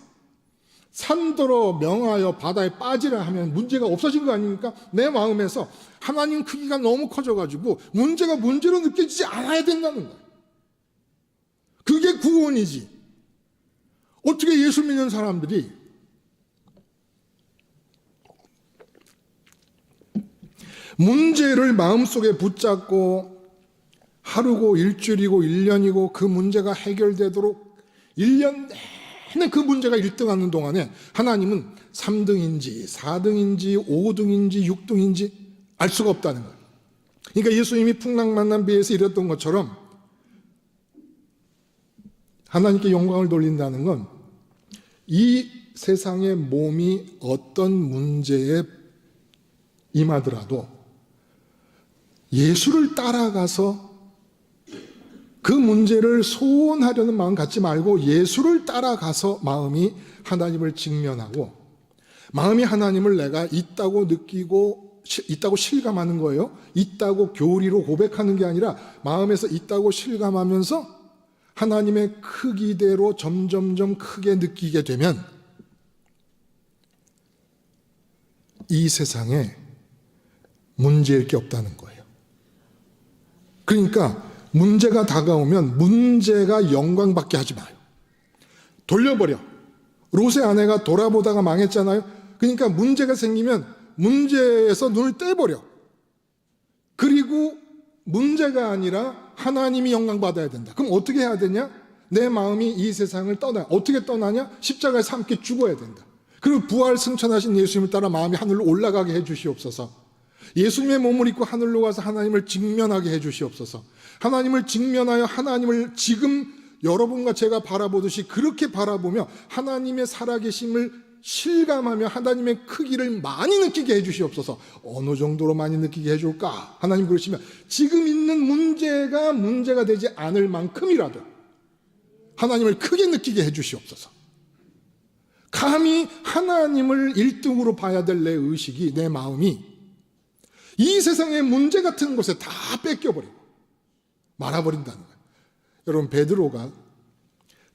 산더러 명하여 바다에 빠지라 하면 문제가 없어진 거 아닙니까? 내 마음에서 하나님 크기가 너무 커져가지고 문제가 문제로 느껴지지 않아야 된다는 거예요. 그게 구원이지. 어떻게 예수 믿는 사람들이 문제를 마음속에 붙잡고 하루고 일주일이고 1년이고 그 문제가 해결되도록 1년 내내 그 문제가 1등하는 동안에 하나님은 3등인지 4등인지 5등인지 6등인지 알 수가 없다는 거예요. 그러니까 예수님이 풍랑 만난 배에서 이랬던 것처럼 하나님께 영광을 돌린다는 건 이 세상의 몸이 어떤 문제에 임하더라도 예수를 따라가서 그 문제를 소원하려는 마음 갖지 말고 예수를 따라가서 마음이 하나님을 직면하고, 마음이 하나님을 내가 있다고 느끼고 있다고 실감하는 거예요. 있다고 교리로 고백하는 게 아니라 마음에서 있다고 실감하면서 하나님의 크기대로 점점점 크게 느끼게 되면 이 세상에 문제일 게 없다는 거예요. 그러니까 문제가 다가오면 문제가 영광받게 하지 마요. 돌려버려. 롯의 아내가 돌아보다가 망했잖아요. 그러니까 문제가 생기면 문제에서 눈을 떼버려. 그리고 문제가 아니라 하나님이 영광받아야 된다. 그럼 어떻게 해야 되냐? 내 마음이 이 세상을 떠나요. 어떻게 떠나냐? 십자가에서 함께 죽어야 된다. 그리고 부활 승천하신 예수님을 따라 마음이 하늘로 올라가게 해 주시옵소서. 예수님의 몸을 입고 하늘로 가서 하나님을 직면하게 해 주시옵소서. 하나님을 직면하여 하나님을 지금 여러분과 제가 바라보듯이 그렇게 바라보며 하나님의 살아계심을 실감하며 하나님의 크기를 많이 느끼게 해 주시옵소서. 어느 정도로 많이 느끼게 해 줄까? 하나님 그러시면 지금 있는 문제가 되지 않을 만큼이라도 하나님을 크게 느끼게 해 주시옵소서. 감히 하나님을 1등으로 봐야 될 내 의식이, 내 마음이 이 세상의 문제 같은 곳에 다 뺏겨버리고 말아버린다는 거예요. 여러분, 베드로가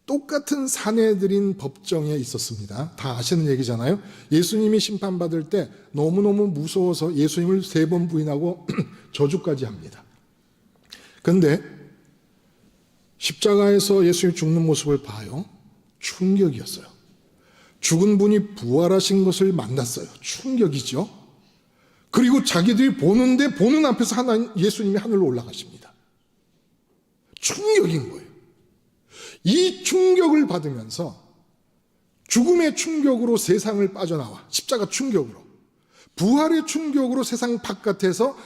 똑같은 사내들인 법정에 있었습니다. 다 아시는 얘기잖아요. 예수님이 심판받을 때 너무너무 무서워서 예수님을 3번 부인하고 저주까지 합니다. 그런데 십자가에서 예수님이 죽는 모습을 봐요. 충격이었어요. 죽은 분이 부활하신 것을 만났어요. 충격이죠. 그리고 자기들이 보는데 보는 앞에서 예수님이 하늘로 올라가십니다. 충격인 거예요. 이 충격을 받으면서 죽음의 충격으로 세상을 빠져나와, 십자가 충격으로, 부활의 충격으로 세상 바깥에서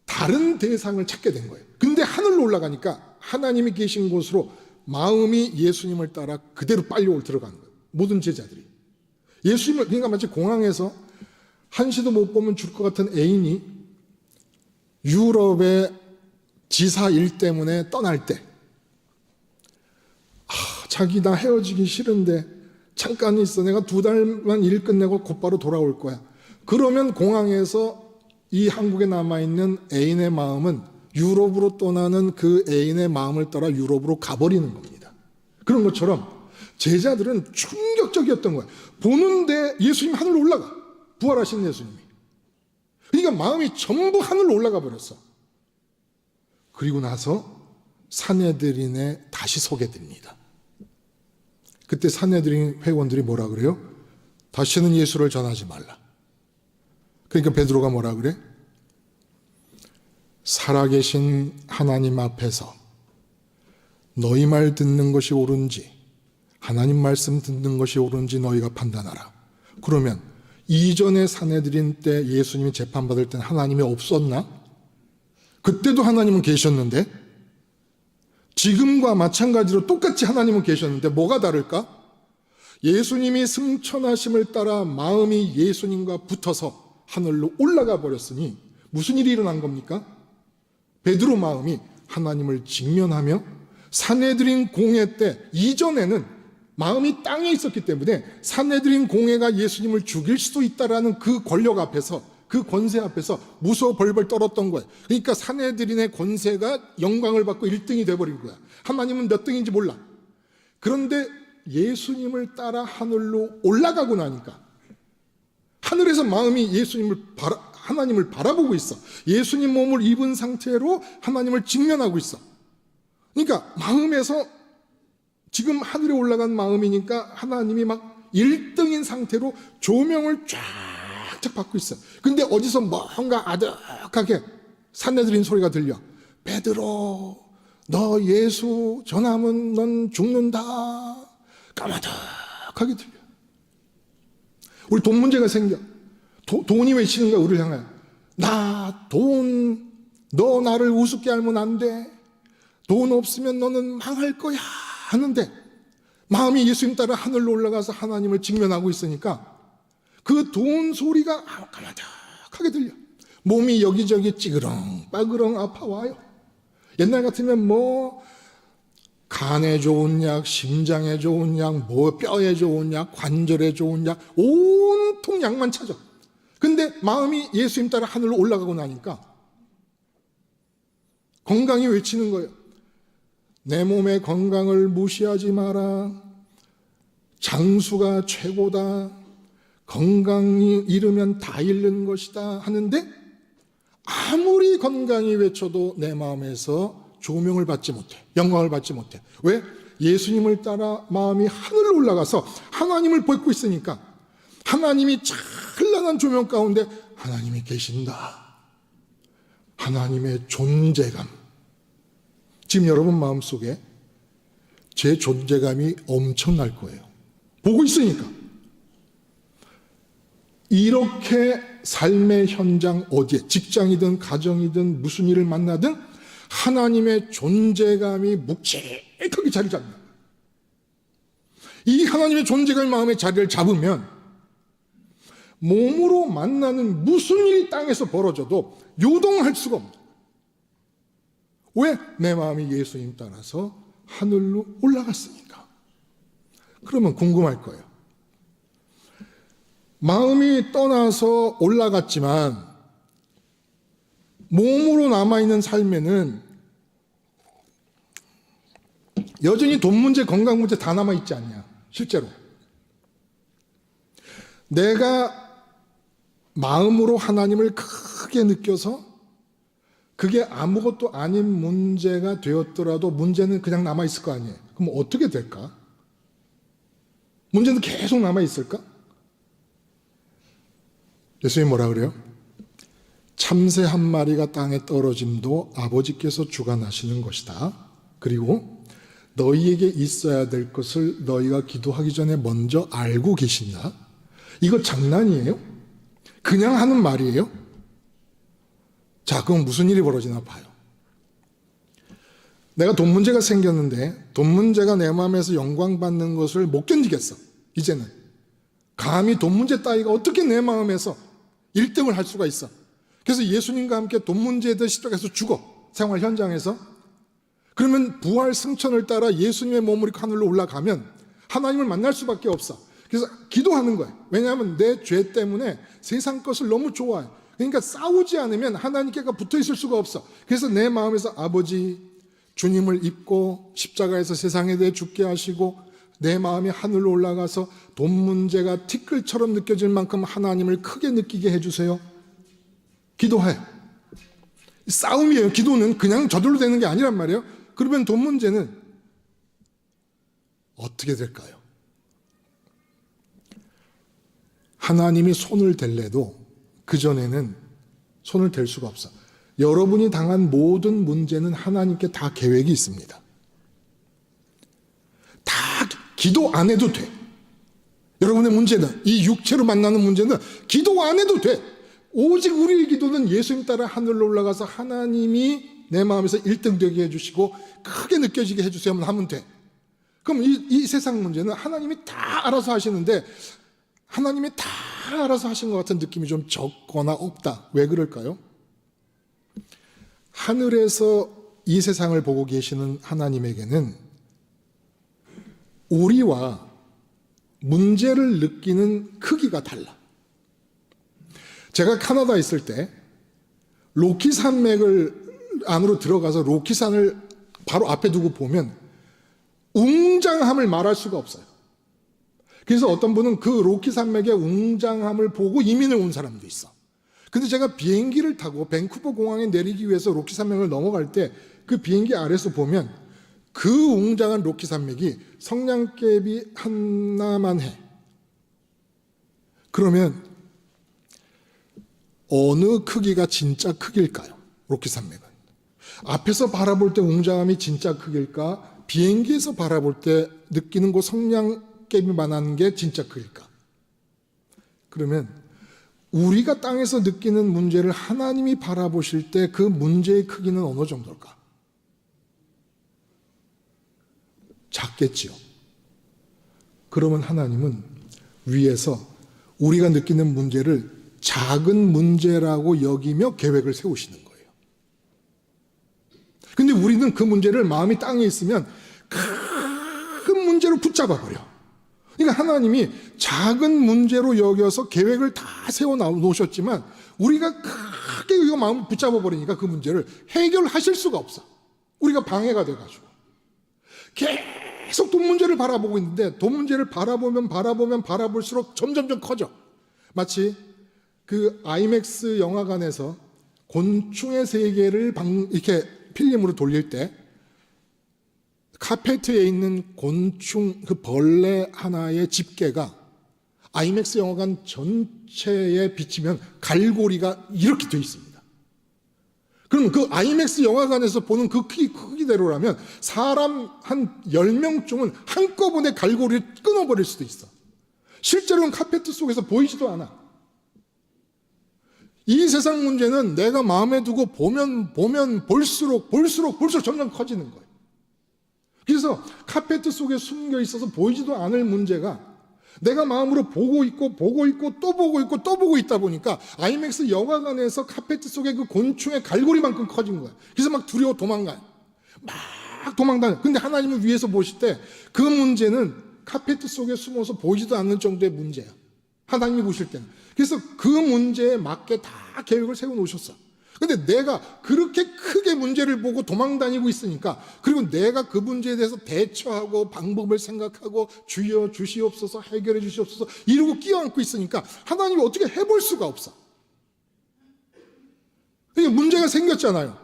다른 대상을 찾게 된 거예요. 근데 하늘로 올라가니까 하나님이 계신 곳으로 마음이 예수님을 따라 그대로 빨리 들어가는 거예요. 모든 제자들이. 예수님을, 그러니까 마치 공항에서 한시도 못 보면 죽을 것 같은 애인이 유럽의 지사 일 때문에 떠날 때, 자기 나 헤어지기 싫은데 잠깐 있어. 내가 2달만 일 끝내고 곧바로 돌아올 거야. 그러면 공항에서 이 한국에 남아있는 애인의 마음은 유럽으로 떠나는 그 애인의 마음을 따라 유럽으로 가버리는 겁니다. 그런 것처럼 제자들은 충격적이었던 거예요. 보는데 예수님 하늘로 올라가. 부활하신 예수님이. 그러니까 마음이 전부 하늘로 올라가 버렸어. 그리고 나서 산헤드린에 다시 서게 됩니다. 그때 산헤드린 회원들이 뭐라 그래요? 다시는 예수를 전하지 말라. 그러니까 베드로가 뭐라 그래? 살아계신 하나님 앞에서 너희 말 듣는 것이 옳은지 하나님 말씀 듣는 것이 옳은지 너희가 판단하라. 그러면 이전에 산헤드린 때 예수님이 재판받을 때는 하나님이 없었나? 그때도 하나님은 계셨는데, 지금과 마찬가지로 똑같이 하나님은 계셨는데 뭐가 다를까? 예수님이 승천하심을 따라 마음이 예수님과 붙어서 하늘로 올라가 버렸으니 무슨 일이 일어난 겁니까? 베드로 마음이 하나님을 직면하며 산헤드린 공회 때 이전에는 마음이 땅에 있었기 때문에 산헤드린 공회가 예수님을 죽일 수도 있다라는 그 권력 앞에서, 그 권세 앞에서 무서워 벌벌 떨었던 거예요. 그러니까 산헤드린의 권세가 영광을 받고 1등이 돼버린 거야. 하나님은 몇 등인지 몰라. 그런데 예수님을 따라 하늘로 올라가고 나니까 하늘에서 마음이 하나님을 바라보고 있어. 예수님 몸을 입은 상태로 하나님을 직면하고 있어. 그러니까 마음에서 지금 하늘에 올라간 마음이니까 하나님이 막 1등인 상태로 조명을 쫙쫙 받고 있어. 근데 어디서 뭔가 아득하게 산헤드린 소리가 들려. 베드로, 너 예수 전하면 넌 죽는다. 까마득하게 들려. 우리 돈 문제가 생겨. 돈이 외치는 거야, 우리를 향해. 너 나를 우습게 알면 안 돼. 돈 없으면 너는 망할 거야. 하는데 마음이 예수님 따라 하늘로 올라가서 하나님을 직면하고 있으니까 그 돈 소리가 까마득하게 들려. 몸이 여기저기 찌그렁 빠그렁 아파와요. 옛날 같으면 뭐 간에 좋은 약, 심장에 좋은 약, 뭐 뼈에 좋은 약, 관절에 좋은 약, 온통 약만 찾아. 근데 마음이 예수님 따라 하늘로 올라가고 나니까 건강이 외치는 거예요. 내 몸의 건강을 무시하지 마라. 장수가 최고다. 건강이 잃으면 다 잃는 것이다 하는데 아무리 건강히 외쳐도 내 마음에서 조명을 받지 못해. 영광을 받지 못해. 왜? 예수님을 따라 마음이 하늘로 올라가서 하나님을 뵙고 있으니까 하나님이 찬란한 조명 가운데 하나님이 계신다. 하나님의 존재감. 지금 여러분 마음속에 제 존재감이 엄청날 거예요. 보고 있으니까. 이렇게 삶의 현장 어디에 직장이든 가정이든 무슨 일을 만나든 하나님의 존재감이 묵직하게 자리 잡니다. 이 하나님의 존재감이 마음의 자리를 잡으면 몸으로 만나는 무슨 일이 땅에서 벌어져도 요동할 수가 없다. 왜? 내 마음이 예수님 따라서 하늘로 올라갔으니까. 그러면 궁금할 거예요. 마음이 떠나서 올라갔지만 몸으로 남아있는 삶에는 여전히 돈 문제, 건강 문제 다 남아있지 않냐, 실제로. 내가 마음으로 하나님을 크게 느껴서 그게 아무것도 아닌 문제가 되었더라도 문제는 그냥 남아있을 거 아니에요. 그럼 어떻게 될까? 문제는 계속 남아있을까? 예수님이 뭐라 그래요? 참새 한 마리가 땅에 떨어짐도 아버지께서 주관하시는 것이다. 그리고 너희에게 있어야 될 것을 너희가 기도하기 전에 먼저 알고 계신다. 이거 장난이에요? 그냥 하는 말이에요? 자, 그럼 무슨 일이 벌어지나 봐요. 내가 돈 문제가 생겼는데 돈 문제가 내 마음에서 영광받는 것을 못 견디겠어. 이제는 감히 돈 문제 따위가 어떻게 내 마음에서 1등을 할 수가 있어. 그래서 예수님과 함께 돈 문제에 시작해서 죽어. 생활 현장에서. 그러면 부활 승천을 따라 예수님의 몸으로 하늘로 올라가면 하나님을 만날 수밖에 없어. 그래서 기도하는 거예요. 왜냐하면 내 죄 때문에 세상 것을 너무 좋아해요. 그러니까 싸우지 않으면 하나님께가 붙어 있을 수가 없어. 그래서 내 마음에서 아버지 주님을 입고 십자가에서 세상에 대해 죽게 하시고 내 마음이 하늘로 올라가서 돈 문제가 티끌처럼 느껴질 만큼 하나님을 크게 느끼게 해주세요. 기도해요. 싸움이에요. 기도는 그냥 저절로 되는 게 아니란 말이에요. 그러면 돈 문제는 어떻게 될까요? 하나님이 손을 댈래도 그전에는 손을 댈 수가 없어. 여러분이 당한 모든 문제는 하나님께 다 계획이 있습니다. 다 기도 안 해도 돼. 여러분의 문제는, 이 육체로 만나는 문제는 기도 안 해도 돼. 오직 우리의 기도는 예수님 따라 하늘로 올라가서 하나님이 내 마음에서 1등 되게 해주시고 크게 느껴지게 해주세요 하면 돼. 그럼 이 세상 문제는 하나님이 다 알아서 하시는데 하나님이 다 알아서 하신 것 같은 느낌이 좀 적거나 없다. 왜 그럴까요? 하늘에서 이 세상을 보고 계시는 하나님에게는 우리와 문제를 느끼는 크기가 달라. 제가 캐나다에 있을 때 로키 산맥을 안으로 들어가서 로키 산을 바로 앞에 두고 보면 웅장함을 말할 수가 없어요. 그래서 어떤 분은 그 로키 산맥의 웅장함을 보고 이민을 온 사람도 있어. 근데 제가 비행기를 타고 밴쿠버 공항에 내리기 위해서 로키 산맥을 넘어갈 때 그 비행기 아래서 보면 그 웅장한 로키 산맥이 성냥개비 하나만 해. 그러면 어느 크기가 진짜 크길까요? 로키 산맥은. 앞에서 바라볼 때 웅장함이 진짜 크길까? 비행기에서 바라볼 때 느끼는 그 성냥개비만한 게 진짜 크길까? 그러면 우리가 땅에서 느끼는 문제를 하나님이 바라보실 때 그 문제의 크기는 어느 정도일까? 작겠지요. 그러면 하나님은 위에서 우리가 느끼는 문제를 작은 문제라고 여기며 계획을 세우시는 거예요. 근데 우리는 그 문제를 마음이 땅에 있으면 큰 문제로 붙잡아 버려. 그러니까 하나님이 작은 문제로 여겨서 계획을 다 세워 놓으셨지만 우리가 크게 이거 마음을 붙잡아 버리니까 그 문제를 해결하실 수가 없어. 우리가 방해가 돼가지고 계속 돈 문제를 바라보고 있는데 돈 문제를 바라보면 바라볼수록 점점점 커져. 마치 그 아이맥스 영화관에서 곤충의 세계를 이렇게 필름으로 돌릴 때 카페트에 있는 곤충 그 벌레 하나의 집게가 아이맥스 영화관 전체에 비치면 갈고리가 이렇게 돼 있습니다. 그럼 그 아이맥스 영화관에서 보는 그 크기대로라면 사람 한 10명쯤은 한꺼번에 갈고리를 끊어버릴 수도 있어. 실제로는 카페트 속에서 보이지도 않아. 이 세상 문제는 내가 마음에 두고 보면 볼수록 점점 커지는 거예요. 그래서 카페트 속에 숨겨 있어서 보이지도 않을 문제가 내가 마음으로 보고 있고 또 보고 있다 보니까 아이맥스 영화관에서 카페트 속에 그 곤충의 갈고리만큼 커진 거야. 그래서 막 두려워 도망가요. 막 도망다녀. 근데 하나님은 위에서 보실 때 그 문제는 카페트 속에 숨어서 보이지도 않는 정도의 문제야. 하나님이 보실 때는. 그래서 그 문제에 맞게 다 계획을 세워 놓으셨어. 근데 내가 그렇게 크게 문제를 보고 도망다니고 있으니까, 그리고 내가 그 문제에 대해서 대처하고 방법을 생각하고 주여 주시옵소서, 해결해 주시옵소서 이러고 끼어안고 있으니까 하나님이 어떻게 해볼 수가 없어. 그러니까 문제가 생겼잖아요.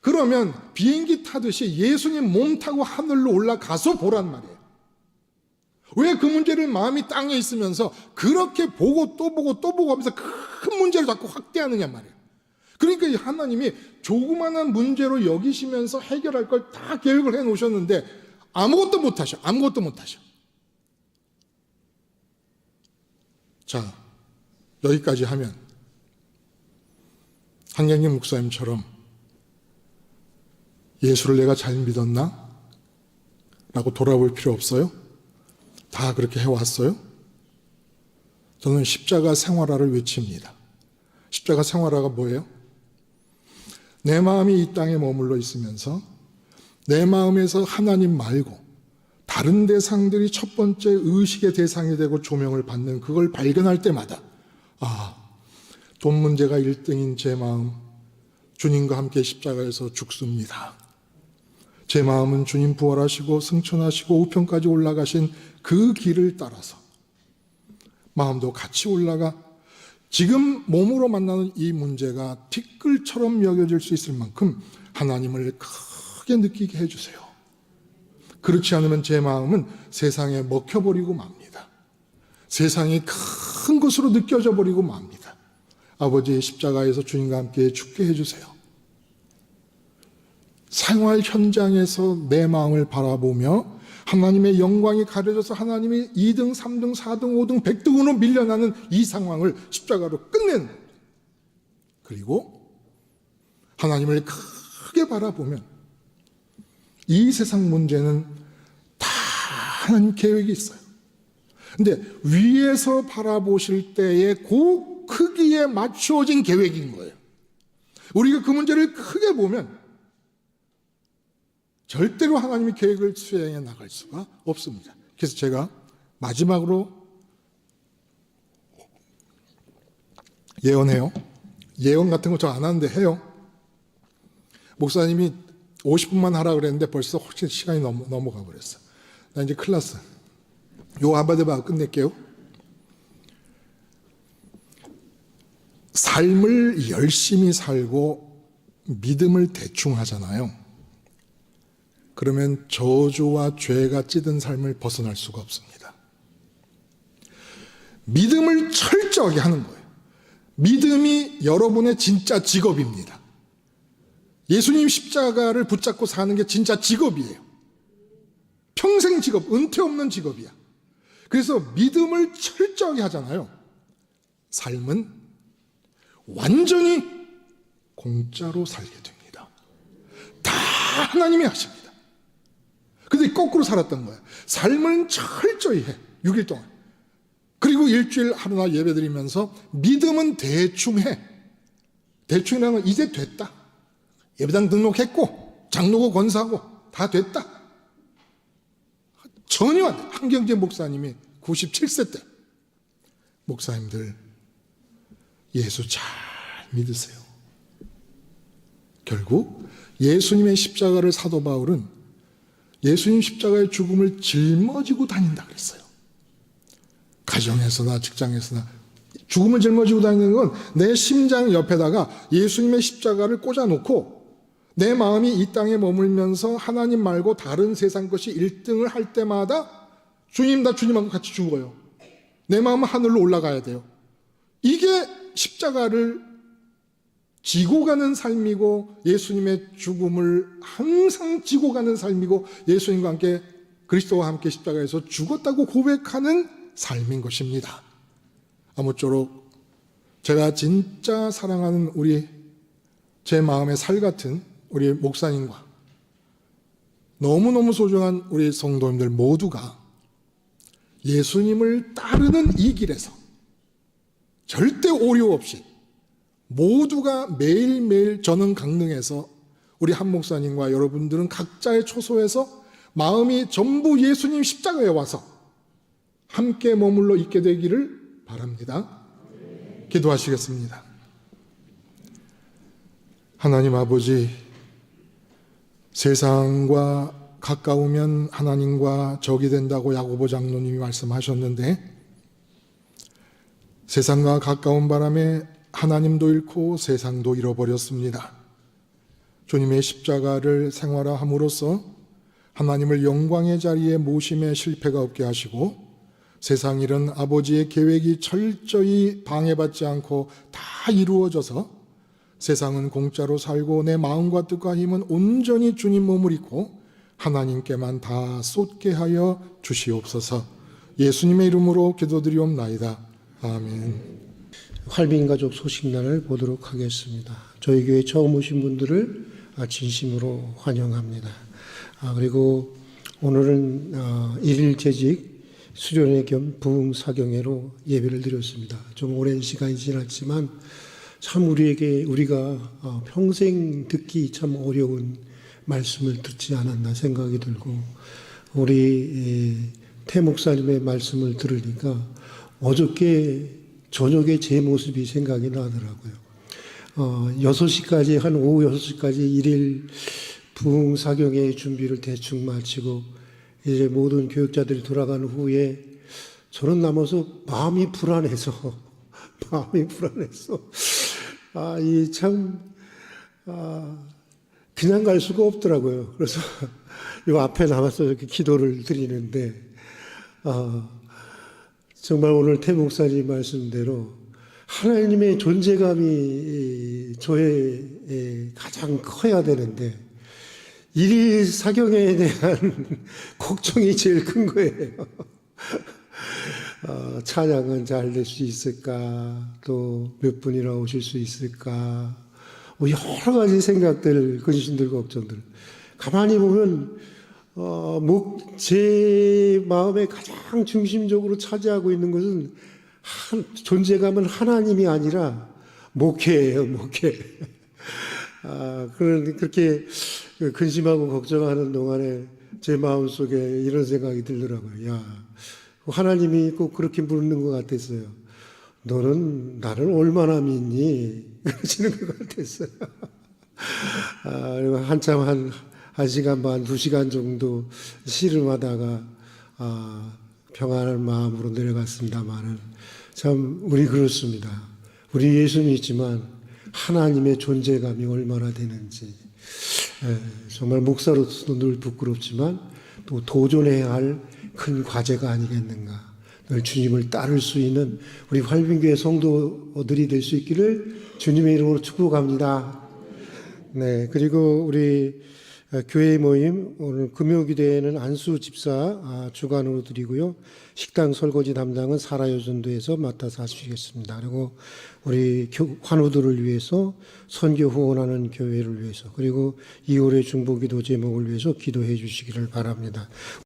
그러면 비행기 타듯이 예수님 몸 타고 하늘로 올라가서 보란 말이에요. 왜 그 문제를 마음이 땅에 있으면서 그렇게 보고 또 보고 하면서 큰 문제를 자꾸 확대하느냐 말이에요. 그러니까 이 하나님이 조그마한 문제로 여기시면서 해결할 걸 다 계획을 해 놓으셨는데 아무것도 못 하셔. 자, 여기까지 하면 한경림 목사님처럼 예수를 내가 잘 믿었나? 라고 돌아볼 필요 없어요. 다 그렇게 해왔어요. 저는 십자가 생활화를 외칩니다. 십자가 생활화가 뭐예요? 내 마음이 이 땅에 머물러 있으면서 내 마음에서 하나님 말고 다른 대상들이 첫 번째 의식의 대상이 되고 조명을 받는 그걸 발견할 때마다 돈 문제가 1등인 제 마음, 주님과 함께 십자가에서 죽습니다. 제 마음은 주님 부활하시고 승천하시고 우편까지 올라가신 그 길을 따라서 마음도 같이 올라가 지금 몸으로 만나는 이 문제가 티끌처럼 여겨질 수 있을 만큼 하나님을 크게 느끼게 해주세요. 그렇지 않으면 제 마음은 세상에 먹혀버리고 맙니다. 세상이 큰 것으로 느껴져 버리고 맙니다. 아버지의 십자가에서 주님과 함께 죽게 해주세요. 생활 현장에서 내 마음을 바라보며 하나님의 영광이 가려져서 하나님이 2등, 3등, 4등, 5등, 100등으로 밀려나는 이 상황을 십자가로 끝내는 거예요. 그리고 하나님을 크게 바라보면 이 세상 문제는 다 하나님 계획이 있어요. 근데 위에서 바라보실 때의 그 크기에 맞추어진 계획인 거예요. 우리가 그 문제를 크게 보면 절대로 하나님의 계획을 수행해 나갈 수가 없습니다. 그래서 제가 마지막으로 예언해요. 예언 같은 거 저 안 하는데 해요. 목사님이 50분만 하라 그랬는데 벌써 훨씬 시간이 넘어가 버렸어. 나 이제 큰일 났어. 요 아바데바 끝낼게요. 삶을 열심히 살고 믿음을 대충 하잖아요. 그러면 저주와 죄가 찌든 삶을 벗어날 수가 없습니다. 믿음을 철저하게 하는 거예요. 믿음이 여러분의 진짜 직업입니다. 예수님 십자가를 붙잡고 사는 게 진짜 직업이에요. 평생 직업, 은퇴 없는 직업이야. 그래서 믿음을 철저하게 하잖아요. 삶은 완전히 공짜로 살게 됩니다. 다 하나님이 하십니다. 근데 거꾸로 살았던 거야. 삶은 철저히 해. 6일 동안. 그리고 일주일 하루나 예배드리면서 믿음은 대충 해. 대충이라는 건 이제 됐다. 예배당 등록했고 장로고 권사고 다 됐다. 전혀 안 돼. 한경재 목사님이 97세 때 목사님들 예수 잘 믿으세요. 결국 예수님의 십자가를 사도 바울은 예수님 십자가의 죽음을 짊어지고 다닌다 그랬어요. 가정에서나 직장에서나 죽음을 짊어지고 다니는 건 내 심장 옆에다가 예수님의 십자가를 꽂아놓고 내 마음이 이 땅에 머물면서 하나님 말고 다른 세상 것이 1등을 할 때마다 주님, 나 주님하고 같이 죽어요. 내 마음은 하늘로 올라가야 돼요. 이게 십자가를 지고 가는 삶이고 예수님의 죽음을 항상 지고 가는 삶이고 예수님과 함께 그리스도와 함께 십자가에서 죽었다고 고백하는 삶인 것입니다. 아무쪼록 제가 진짜 사랑하는 제 마음의 살 같은 우리 목사님과 너무너무 소중한 우리 성도님들 모두가 예수님을 따르는 이 길에서 절대 오류 없이 모두가 매일매일 저는 강릉에서 우리 한 목사님과 여러분들은 각자의 초소에서 마음이 전부 예수님 십자가에 와서 함께 머물러 있게 되기를 바랍니다. 기도하시겠습니다. 하나님 아버지, 세상과 가까우면 하나님과 적이 된다고 야고보 장로님이 말씀하셨는데 세상과 가까운 바람에 하나님도 잃고 세상도 잃어버렸습니다. 주님의 십자가를 생활함으로써 하나님을 영광의 자리에 모심에 실패가 없게 하시고 세상 일은 아버지의 계획이 철저히 방해받지 않고 다 이루어져서 세상은 공짜로 살고 내 마음과 뜻과 힘은 온전히 주님 몸을 입고 하나님께만 다 쏟게 하여 주시옵소서. 예수님의 이름으로 기도드리옵나이다. 아멘. 활빈가족 소식란을 보도록 하겠습니다. 저희 교회 처음 오신 분들을 진심으로 환영합니다. 그리고 오늘은 일일 재직 수련회 겸 부흥사경회로 예배를 드렸습니다. 좀 오랜 시간이 지났지만 참 우리가 평생 듣기 참 어려운 말씀을 듣지 않았나 생각이 들고 우리 태 목사님의 말씀을 들으니까 어저께 저녁에 제 모습이 생각이 나더라고요. 6시까지 한 오후 6시까지 일일 부흥사경회 준비를 대충 마치고 이제 모든 교육자들이 돌아간 후에 저는 남아서 마음이 불안해서 그냥 갈 수가 없더라고요. 그래서 요 앞에 남아서 이렇게 기도를 드리는데 정말 오늘 태 목사님 말씀대로 하나님의 존재감이 저의 가장 커야 되는데 일일 사경에 대한 걱정이 제일 큰 거예요. 찬양은 잘 될 수 있을까? 또 몇 분이나 오실 수 있을까? 여러 가지 생각들, 근심들, 걱정들. 가만히 보면 제 마음의 가장 중심적으로 차지하고 있는 것은 존재감은 하나님이 아니라 목회예요, 목회. 그렇게 근심하고 걱정하는 동안에 제 마음속에 이런 생각이 들더라고요. 야, 하나님이 꼭 그렇게 부르는 것 같았어요. 너는 나를 얼마나 믿니? 그러시는 것 같았어요. 그리고 한참 한 1시간 반, 2시간 정도 씨름하다가 평안한 마음으로 내려갔습니다만은 참 우리 그렇습니다. 우리 예수 믿지만 하나님의 존재감이 얼마나 되는지 정말 목사로서도 늘 부끄럽지만 또 도전해야 할 큰 과제가 아니겠는가. 늘 주님을 따를 수 있는 우리 활빈교회 성도들이 될 수 있기를 주님의 이름으로 축복합니다. 네, 그리고 우리 교회 모임 오늘 금요기도회는 안수 집사 주관으로 드리고요. 식당 설거지 담당은 사라요전도에서 맡아서 하시겠습니다. 그리고 우리 환우들을 위해서 선교 후원하는 교회를 위해서 그리고 2월의 중보기도 제목을 위해서 기도해 주시기를 바랍니다.